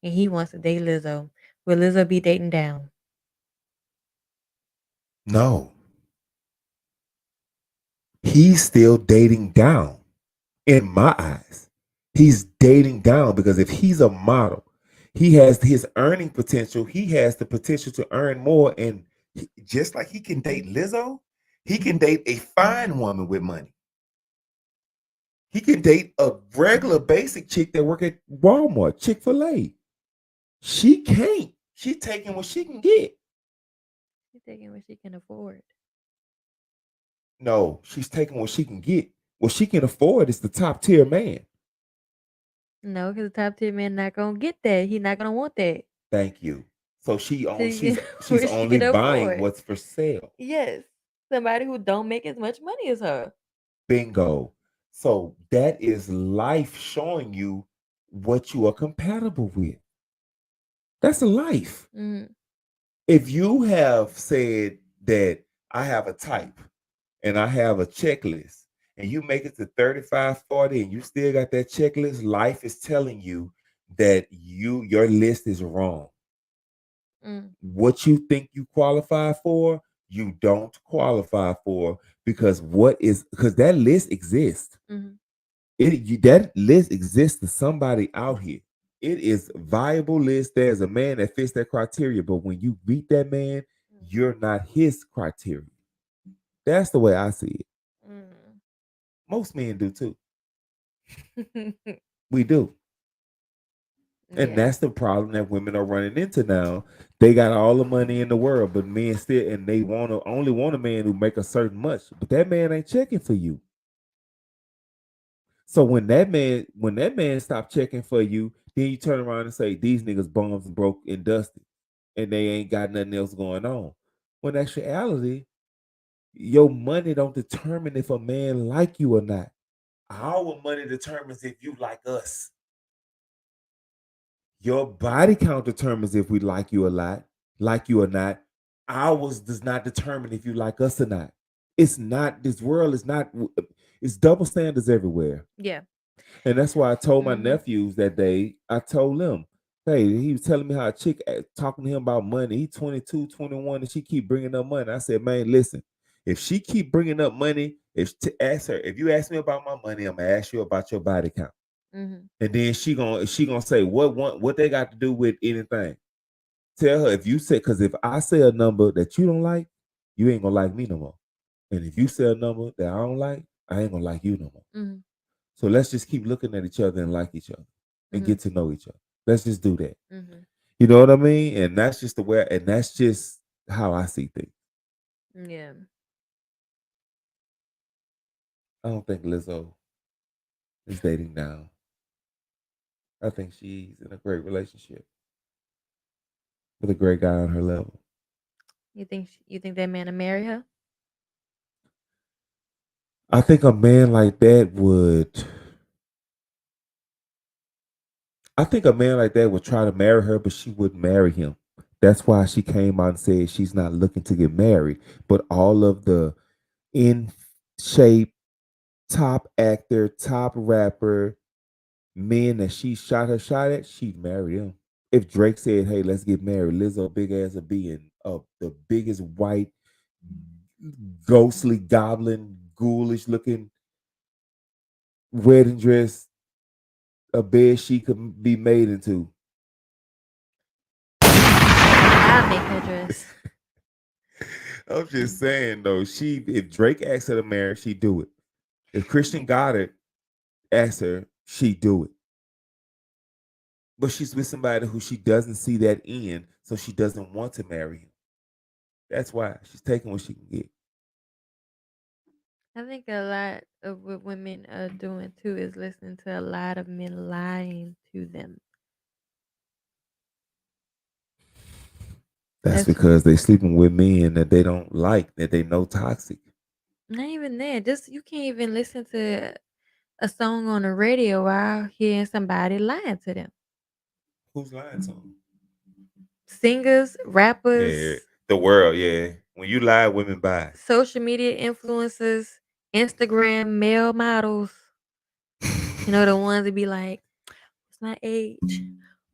and he wants to date Lizzo. Will Lizzo be dating down? No. He's still dating down in my eyes. He's dating down because if he's a model, he has his earning potential. He has the potential to earn more. And just like he can date Lizzo, he can date a fine woman with money. He can date a regular basic chick that work at Walmart, Chick-fil-A. She can't. She's taking what she can get. She's taking what she can afford. No, she's taking what she can get. What she can afford is the top tier man. No, because the top tier man not gonna get that. He not gonna want that. Thank you. So she So only you she's get she's what she only can buying afford. what's for sale. Yes, somebody who don't make as much money as her. Bingo. So that is life showing you what you are compatible with. That's a life. Mm, If you have said that I have a type and I have a checklist and you make it to 35, 40 and you still got that checklist, life is telling you that your list is wrong. mm, What you think you qualify for, you don't qualify for because that list exists. mhm, That list exists to somebody out here. It is viable list. There's a man that fits that criteria, but when you beat that man, you're not his criteria. That's the way I see it. Most men do too. mm. We do. And Yeah. that's the problem that women are running into now. They got all the money in the world, but men still, and they only want a man who make a certain much, but that man ain't checking for you. So when that man stop checking for you, then you turn around and say these niggas bums broke and dusty, and they ain't got nothing else going on. When in actuality, your money don't determine if a man like you or not. Our money determines if you like us. Your body count determines if we like you or not. Ours does not determine if you like us or not. It's not, this world is not, it's double standards everywhere. Yeah. And that's why I told my Mhm. nephews that day, I told them, hey, he was telling me how a chick talking to him about money. He 22, 21, and she keep bringing up money. I said, man, listen, if she keep bringing up money, if you ask me about my money, I'm gonna ask you about your body count. Mhm. And then she gonna say what they got to do with anything. Tell her if you say, because if I say a number that you don't like, you ain't gonna like me no more. And if you say a number that I don't like, I ain't gonna like you no more. Mhm. So let's just keep looking at each other and like each other and Mhm. get to know each other. Let's just do that. Mhm. You know what I mean? And that's just the way, and that's just how I see things. Yeah. I don't think Lizzo is dating down. I think she's in a great relationship with a great guy on her level. You think that man will marry her? I think a man like that would. I think a man like that would try to marry her, but she wouldn't marry him. That's why she came out and said she's not looking to get married. But all of the in shape, top actor, top rapper, men that she shot her shot at, she'd marry them. If Drake said, "Hey, let's get married," Lizzo big ass would be in the biggest white, ghostly, goblin, ghoulish looking wedding dress, a bed she could be made into. I'll make her dress. I'm just saying though, if Drake asked her to marry, she'd do it. If Christian Goddard asked her, she'd do it. But she's with somebody who she doesn't see that in, so she doesn't want to marry him. That's why she's taking what she can get. I think a lot of what women are doing too is listening to a lot of men lying to them. That's That's because they sleeping with men that they don't like, that they know toxic. not even that. Just you can't even listen to a song on the radio while hearing somebody lying to them. Who's lying to them? Singers, Yeah, rappers, the world. Yeah, when you lie, women buy. social media influencers, Instagram male models. You know the ones that be like, "What's my age?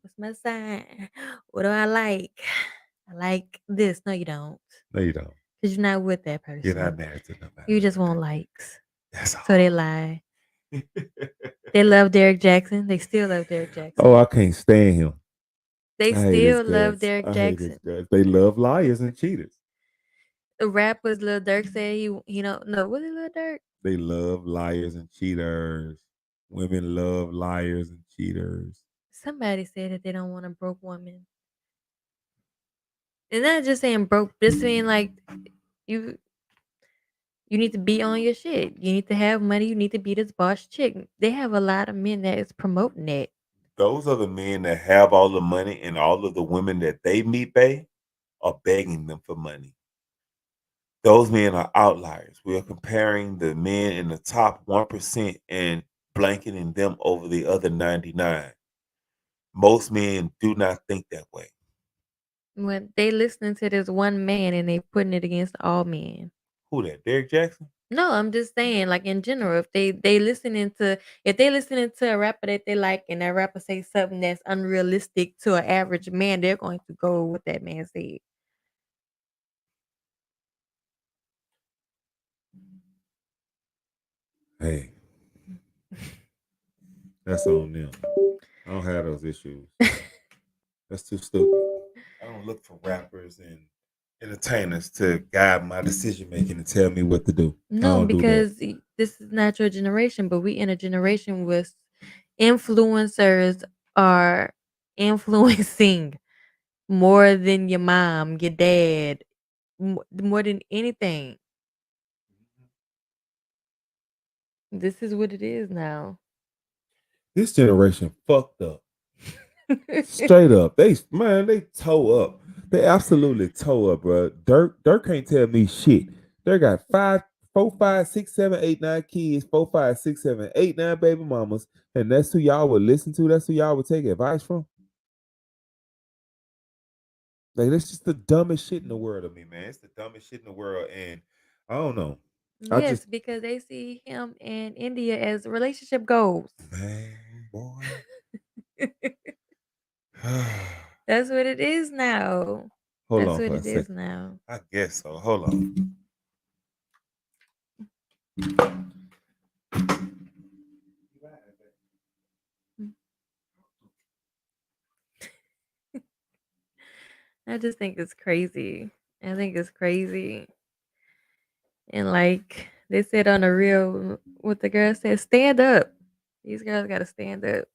What's my sign? What do I like? I like this." No, you don't, No, you don't. because you're not with that You're not person. married to nobody. You just want likes, That's all. so they lie. They love Derek Jackson. They still love Derek Jackson. Oh, I can't stand him. They I hate his still love guts. Derek I hate his Jackson. guts. They love liars and cheaters. The rappers, Lil Durk said he don't know. Was it Lil Durk? They love liars and cheaters. Women love liars and cheaters. Somebody said that they don't want a broke woman. And not just saying broke, just saying like you You need to be on your shit. You need to have money. You need to be this boss chick. They have a lot of men that is promoting that. Those are the men that have all the money, and all of the women that they meet, bae, are begging them for money. Those men are outliers. We are comparing the men in the top 1% and blanketing them over the other 99. Most men do not think that way. When they listening to this one man and they putting it against all men. Who that? Derek Jackson? No, I'm just saying, like in general, if they listening to a rapper that they like and that rapper say something that's unrealistic to an average man, they're going to go with what that man said. Hey, that's on them. I don't have those issues. That's too stupid. I don't look for rappers and entertainers to guide my decision making and tell me what to do. I No, don't do that. because this is not your generation, but we in a generation with influencers are influencing more than your mom, your dad, more than anything. This is what it is now. This generation fucked up. Straight up. They toe up. They absolutely toe up, bro. Dirk can't tell me shit. They got 4, 5, 6, 7, 8, 9 kids, 4, 5, 6, 7, 8, 9 baby mamas, and that's who y'all would listen to. That's who y'all would take advice from. Like, that's just the dumbest shit in the world to me, man. It's the dumbest shit in the world, and I don't know. Yes, because they see him and India as relationship goals. Man, boy. That's what it is now. Hold That's on what for a it is second. now. I guess so. Hold on. I just think it's crazy. I think it's crazy. And like they said on the real, what the girl said, stand up. These girls got to stand up.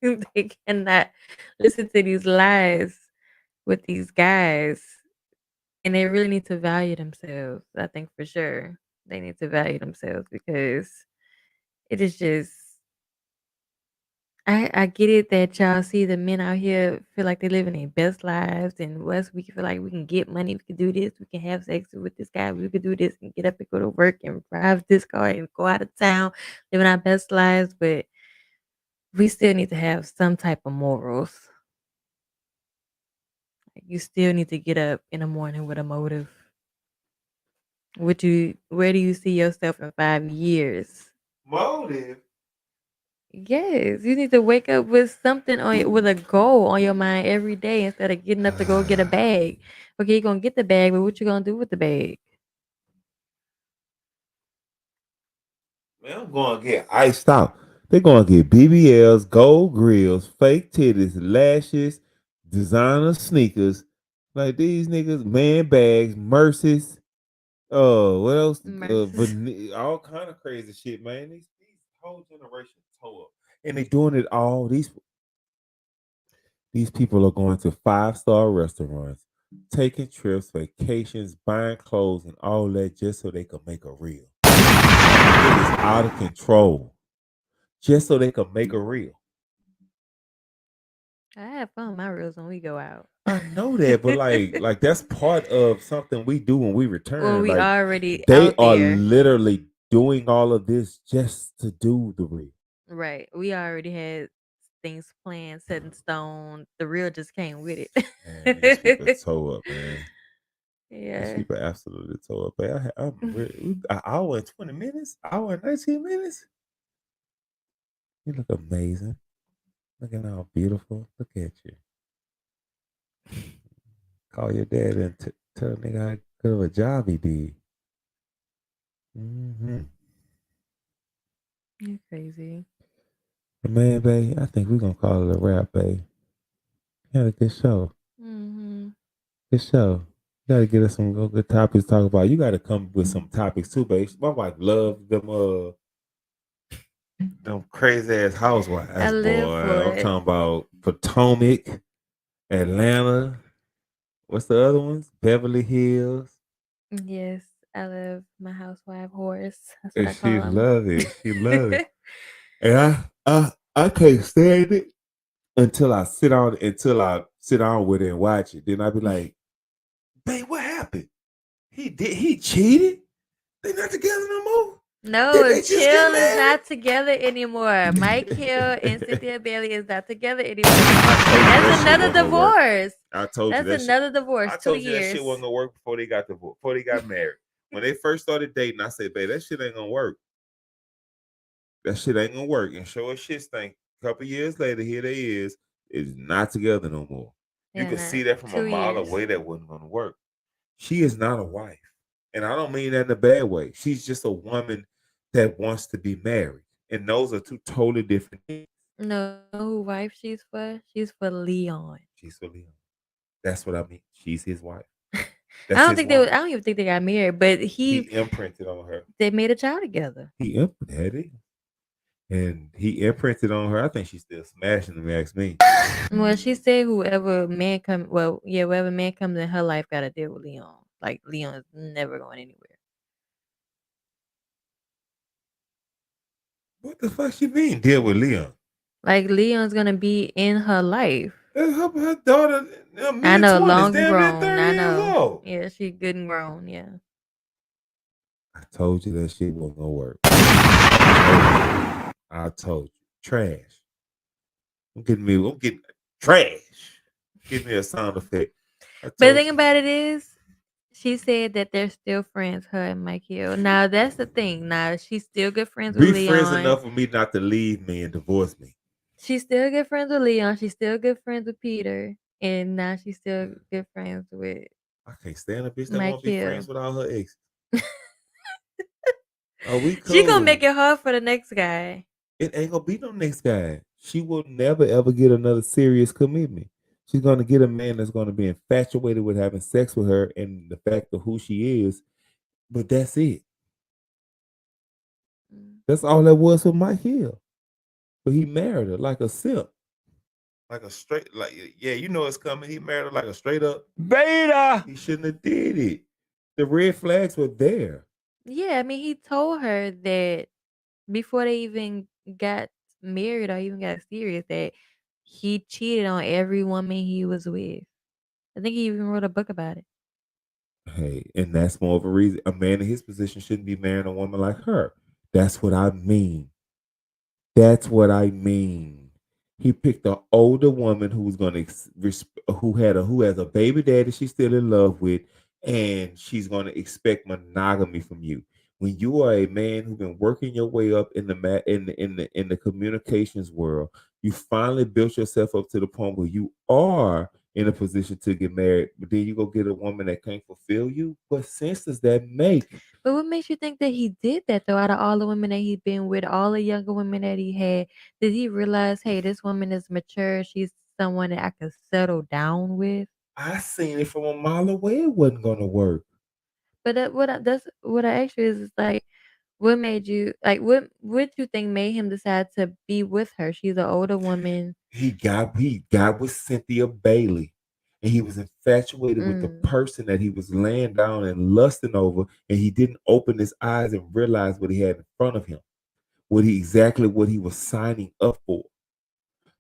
They cannot listen to these lies with these guys. And they really need to value themselves. I think for sure they need to value themselves because it is just. I get it that y'all see the men out here feel like they living their best lives, and us we feel like we can get money, we can do this, we can have sex with this guy, we could do this and get up and go to work and drive this car and go out of town, living our best lives, but we still need to have some type of morals. Like, you still need to get up in the morning with a motive. Where do you see yourself in 5 years? Motive? Yes, you need to wake up with something with a goal on your mind every day instead of getting up to go get a bag. Okay, you're gonna get the bag, but what you gonna do with the bag? Man, I'm going to get iced out. They're going to get BBLs, gold grills, fake titties, lashes, designer sneakers. Like these niggas, man bags, Mercies. What else? All kind of crazy shit, man. These whole generation toe up. And they doing it all. These people are going to 5-star restaurants, taking trips, vacations, buying clothes, and all that just so they can make a reel. It is out of control. Just so they can make a reel. I have fun with my reels when we go out. I know that, but like that's part of something we do when we return. When we like, already they out are there. literally doing all of this just to do the reel. Right. We already had things planned, set in stone. The reel just came with it. Man, these people toe up, man. Yeah. These people absolutely toe up. Man, I'm really, an hour and 20 minutes, hour and 19 minutes. You look amazing. Look at how beautiful. Look at you. Call your dad and tell a nigga how good of a job he did. Mm-hmm. You're crazy. Man, babe, I think we're going to call it a wrap, babe. You had a good show. Mm-hmm. Good show. You got to get us some good topics to talk about. You got to come with some topics too, babe. My wife loves them crazy ass housewives, I live boy. for I'm it. talking about Potomac, Atlanta. What's the other ones? Beverly Hills. Yes. I love my housewife horse. That's what And I she call him. love it. She love it. And I can't stand it until I sit down with it and watch it. Then I be like, babe, what happened? He cheated? They not together no more? No, Did they just get Chill is married? not together anymore. Mike Hill and Cynthia Bailey is not together anymore. I told you that That's shit another wasn't gonna work. divorce. I told you That's that shit. another divorce. I 2 told you that years. shit wasn't gonna work before they got divorced, before they got married. When they first started dating, I said, babe, that shit ain't gonna work. That shit ain't gonna work. And sure as shit stink. A couple years later, here they is not together no more. You Yeah, can nah, see that from a 2 mile years. away that wasn't gonna work. She is not a wife. And I don't mean that in a bad way. She's just a woman that wants to be married. And those are two totally different things. No, who wife she's for? She's for Leon. She's for Leon. That's what I mean. She's his wife. I That's don't his think woman. I don't even think they got married, but He imprinted on her. they made a child together. He imprinted it. And he imprinted on her. I think she's still smashing him, if you ask me. Well, she said whoever man comes in her life got to deal with Leon. Like Leon is never going anywhere. What the fuck you mean, deal with Leon? Like Leon's gonna be in her life. Her daughter, I know, mid-20s, long damn near grown. 30 I years know. old. Yeah, she good and grown. Yeah. I told you that shit wasn't gonna work. I told you. Trash. I'm getting trash. Give me a sound effect. But the thing about it is, she said that they're still friends, her and Mike Hill. Now that's the thing. Now she's still good friends with be friends Leon. enough for me not to leave me and divorce me. She's still good friends with Leon. She's still good friends with Peter. And now she's still good friends with I can't stand a bitch that Mike want to be Hill. friends with all her exes. Are we cool? She gonna make it hard for the next guy. It ain't gonna be no next guy. She will never ever get another serious commitment. She's gonna get a man that's gonna be infatuated with having sex with her and the fact of who she is. But that's it. That's all that was with Mike Hill. But he married her like a simp. Like a straight, like, yeah, you know it's coming. He married her like a straight up beta. He shouldn't have did it. The red flags were there. Yeah, I mean, he told her that before they even got married or even got serious, that he cheated on every woman he was with. I think he even wrote a book about it. Hey, and that's more of a reason a man in his position shouldn't be marrying a woman like her. That's what I mean. That's what I mean. He picked an older woman who was gonna who has a baby daddy she's still in love with, and she's gonna expect monogamy from you. When you are a man who's been working your way up in the communications world, you finally built yourself up to the point where you are in a position to get married, but then you go get a woman that can't fulfill you. What sense does that make? But what makes you think that he did that though? Out of all the women that he's been with, all the younger women that he had, did he realize, hey, this woman is mature. She's someone that I could settle down with. I seen it from a mile away. It wasn't gonna work. But that's what I asked you is like, what made you like what you think made him decide to be with her? She's an older woman. He got with Cynthia Bailey, and he was infatuated with the person that he was laying down and lusting over, and he didn't open his eyes and realize what he had in front of him, what he was signing up for.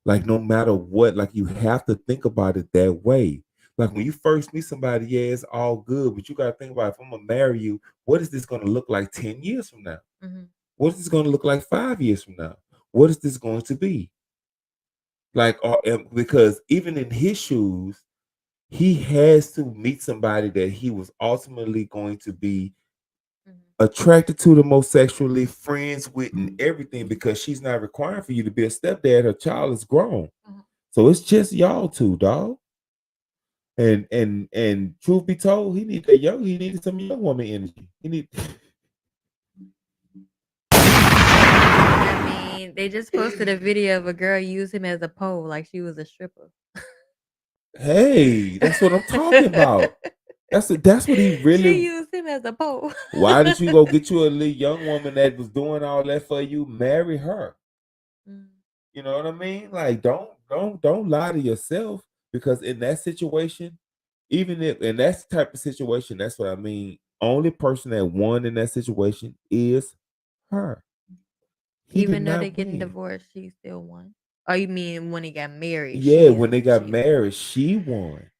Like no matter what, like you have to think about it that way. Like when you first meet somebody, yeah, it's all good, but you gotta think about if I'm gonna marry you, what is this gonna look like 10 years from now? What is this gonna look like 5 years from now? What is this going to be? Like, because even in his shoes, he has to meet somebody that he was ultimately going to be attracted to the most sexually, friends with, and everything, because she's not requiring for you to be a stepdad. Her child is grown. So it's just y'all two, dog. And truth be told, he needed some young woman energy. I mean, they just posted a video of a girl use him as a pole, like she was a stripper. Hey, that's what I'm talking about. That's what he really. She used him as a pole. Why did you go get you a little young woman that was doing all that for you? Marry her. You know what I mean? Like, don't lie to yourself, because in that situation, even if in that type of situation, that's what I mean. only person that won in that situation is her. He did Even though not they getting win. divorced, she still won. Oh, you mean when they got married? Yeah, she when they got she married, she won.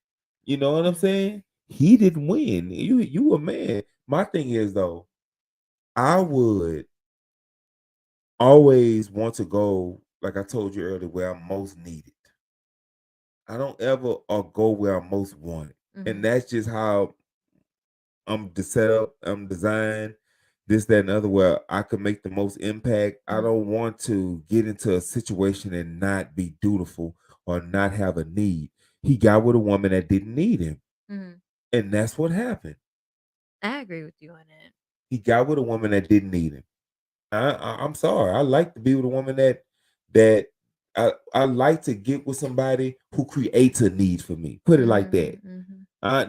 You know what I'm saying? He didn't win. You a man. My thing is though, I would always want to go, like I told you earlier, where I'm most needed. I don't ever go where I'm most wanted. And Mhm. that's just how I'm set up, I'm designed, this, that, and other, where I could make the most impact. I don't want to get into a situation and not be dutiful or not have a need. He got with a woman that didn't need him. Mhm. And that's what happened. I agree with you on that. He got with a woman that didn't need him. I'm sorry. I like to be with a woman that I like to get with somebody who creates a need for me. Put it like that.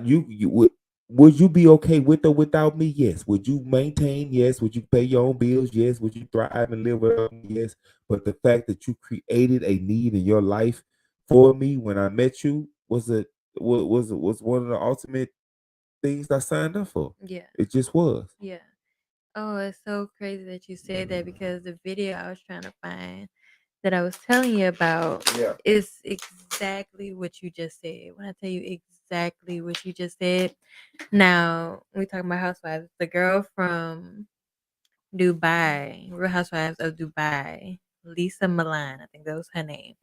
You would you be okay with or without me? Yes. Would you maintain? Yes. Would you pay your own bills? Yes. Would you thrive and live without me? Yes. But the fact that you created a need in your life for me when I met you was one of the ultimate things I signed up for. Yeah. It just was. Yeah. Oh, it's so crazy that you said that because the video I was trying to find that I was telling you about is exactly what you just said. When I tell you exactly what you just said, now we talking about housewives. The girl from Dubai, Real Housewives of Dubai, Lisa Milan, I think that was her name,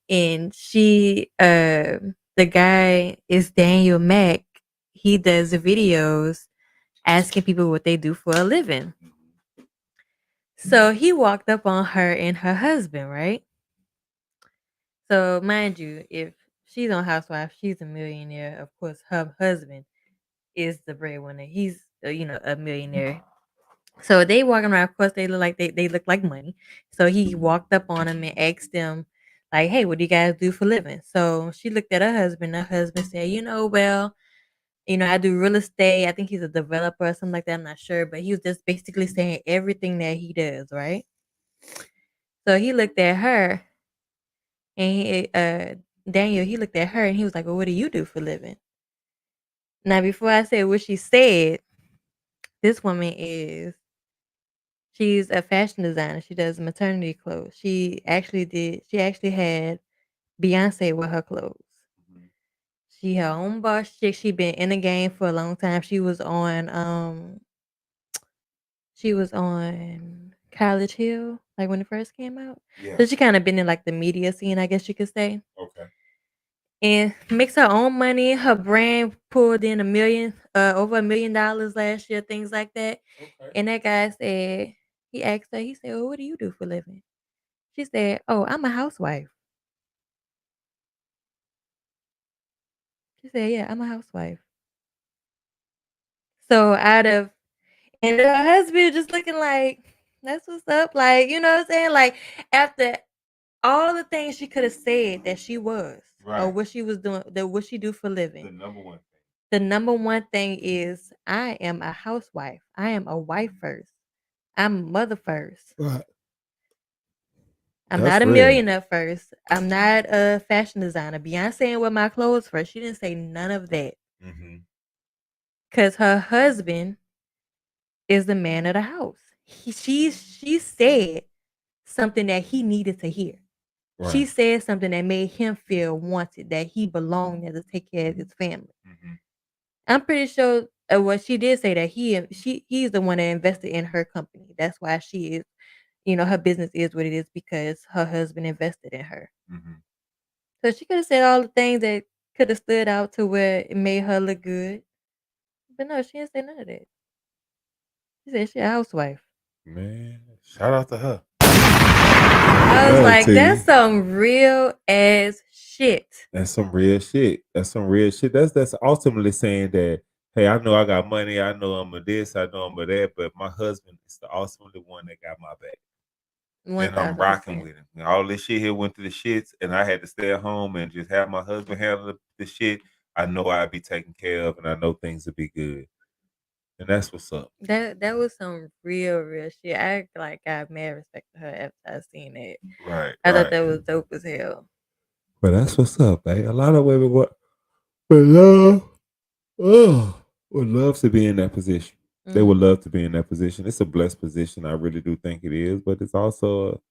and she, the guy is Daniel Mack. He does the videos asking people what they do for a living. So he walked up on her and her husband, right? So mind you, if she's on Housewives, she's a millionaire. Of course, her husband is the breadwinner. He's a millionaire. So they walking around. Of course, they look like money. So he walked up on them and asked them, like, "Hey, what do you guys do for living?" So she looked at her husband. Her husband said, "Well, I do real estate. I think he's a developer or something like that. I'm not sure, but he was just basically saying everything that he does, right?" So he looked at her, and Daniel, he looked at her, and he was like, "Well, what do you do for a living?" Now, before I said what she said, this woman she's a fashion designer. She does maternity clothes. She actually had Beyonce with her clothes. She her own boss chick. She been in the game for a long time. She was on College Hill, like when it first came out. Yeah. So she kind of been in like the media scene, I guess you could say. Okay. And makes her own money. Her brand pulled in over $1 million last year, things like that. Okay. And that guy said, he asked her, he said, "Well, what do you do for a living?" She said, "Oh, I'm a housewife." She said, "Yeah, I'm a housewife." So and her husband just looking like, "That's what's up." Like, you know what I'm saying? Like, after all the things she could have said that she was, or Right. what she was doing, what she do for a living. The number one thing. The number one thing is, I am a housewife. I am a wife first. I'm a mother first. Right. I'm That's not a real. millionaire first. I'm not a fashion designer. Beyonce with my clothes first. She didn't say none of that. Because her husband is the man of the house. She said something that he needed to hear. Right. She said something that made him feel wanted, that he belonged there to take care of his family. I'm pretty sure what she did say that he's the one that invested in her company. That's why she is, her business is what it is, because her husband invested in her. So she could have said all the things that could have stood out to where it made her look good. But no, she didn't say none of that. She said she a housewife. Man, shout out to her. I was Love like, to that's you. some real ass shit. That's some real shit. That's some real shit. That's ultimately saying that, hey, I know I got money. I know I'm a this. I know I'm a that. But my husband is the ultimately one that got my back. And I'm rocking 1000%. with him. And all this shit here went to the shits, and I had to stay at home and just have my husband handle the shit. I know I'd be taken care of, and I know things would be good. And that's what's up. That was some real shit. I got mad respect to her after I seen it. Right. I thought that was dope as hell. But that's what's up, man. A lot of women want love. Oh, would love to be in that position. They would Mhm. love to be in that position. It's a blessed position. I really do think it is, but it's also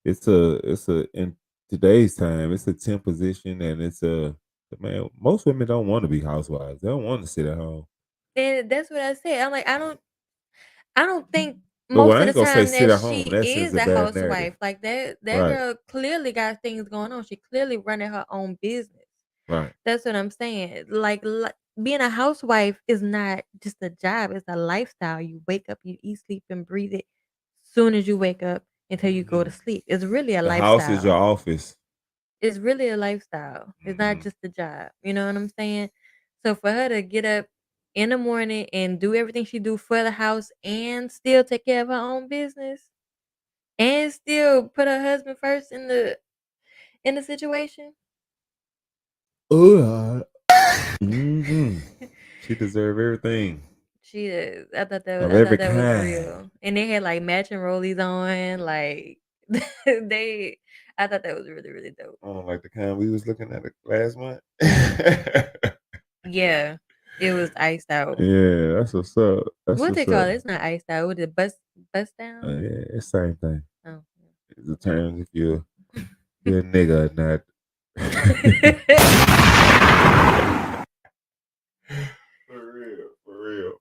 it's a in today's time, it's a temp position, and it's a man. Most women don't want to be housewives. They don't want to sit at home. And that's what I said. I'm like, I don't think But what most I of the ain't gonna say time sit that at home. she That sends is a a bad narrative. housewife. Like that Right. girl clearly got things going on. She clearly running her own business. Right. That's what I'm saying. Like being a housewife is not just a job, it's a lifestyle. You wake up, you eat, sleep, and breathe it soon as you wake up until you go to sleep. It's really a The house is your lifestyle. office. It's really a lifestyle. It's not Mhm. just a job. You know what I'm saying? So for her to get up in the morning and do everything she do for the house and still take care of her own business and still put her husband first in the situation. Oh, she deserve everything She is. I thought of I every thought that was kind. real. And they had like matching rollies on. Like they I thought that was really, really dope. Oh, like the kind we was looking at it last month. Yeah. It was iced out. Yeah, that's what's up. That's What they what's call up. it? It's not iced out. What is it? Bust down? Yeah, it's same thing. Oh. It determines if you're a nigga or not. For real, for real.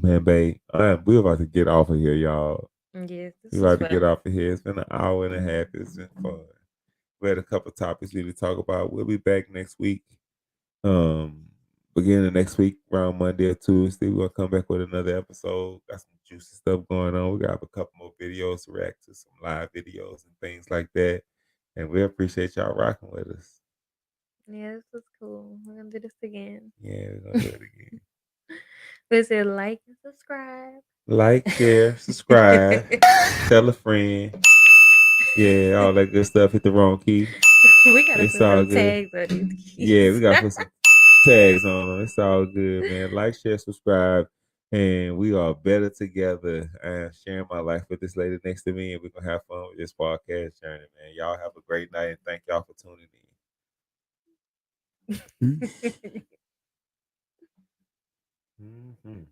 Man, babe, we're about to get off of here, y'all. Yes, this We're was about to get fun. off of here. It's been an hour and a half. It's been fun. We had a couple topics we need to talk about. We'll be back next week. Beginning of next week, around Monday or Tuesday, we're gonna come back with another episode. Got some juicy stuff going on. We got a couple more videos to react to, some live videos and things like that. And we appreciate y'all rocking with us. Yeah, this was cool. We're gonna do this again. Yeah, we're gonna do it again. We said like and subscribe. Like, share, subscribe, tell a friend. Yeah, all that good stuff. Hit the wrong key. We gotta It's put all some good. tags on these keys. Yeah, we gotta put some tags on them. It's all good, man. Like, share, subscribe, and we are better together. And sharing my life with this lady next to me, and we're gonna have fun with this podcast journey, man. Y'all have a great night, and thank y'all for tuning in. Mhm.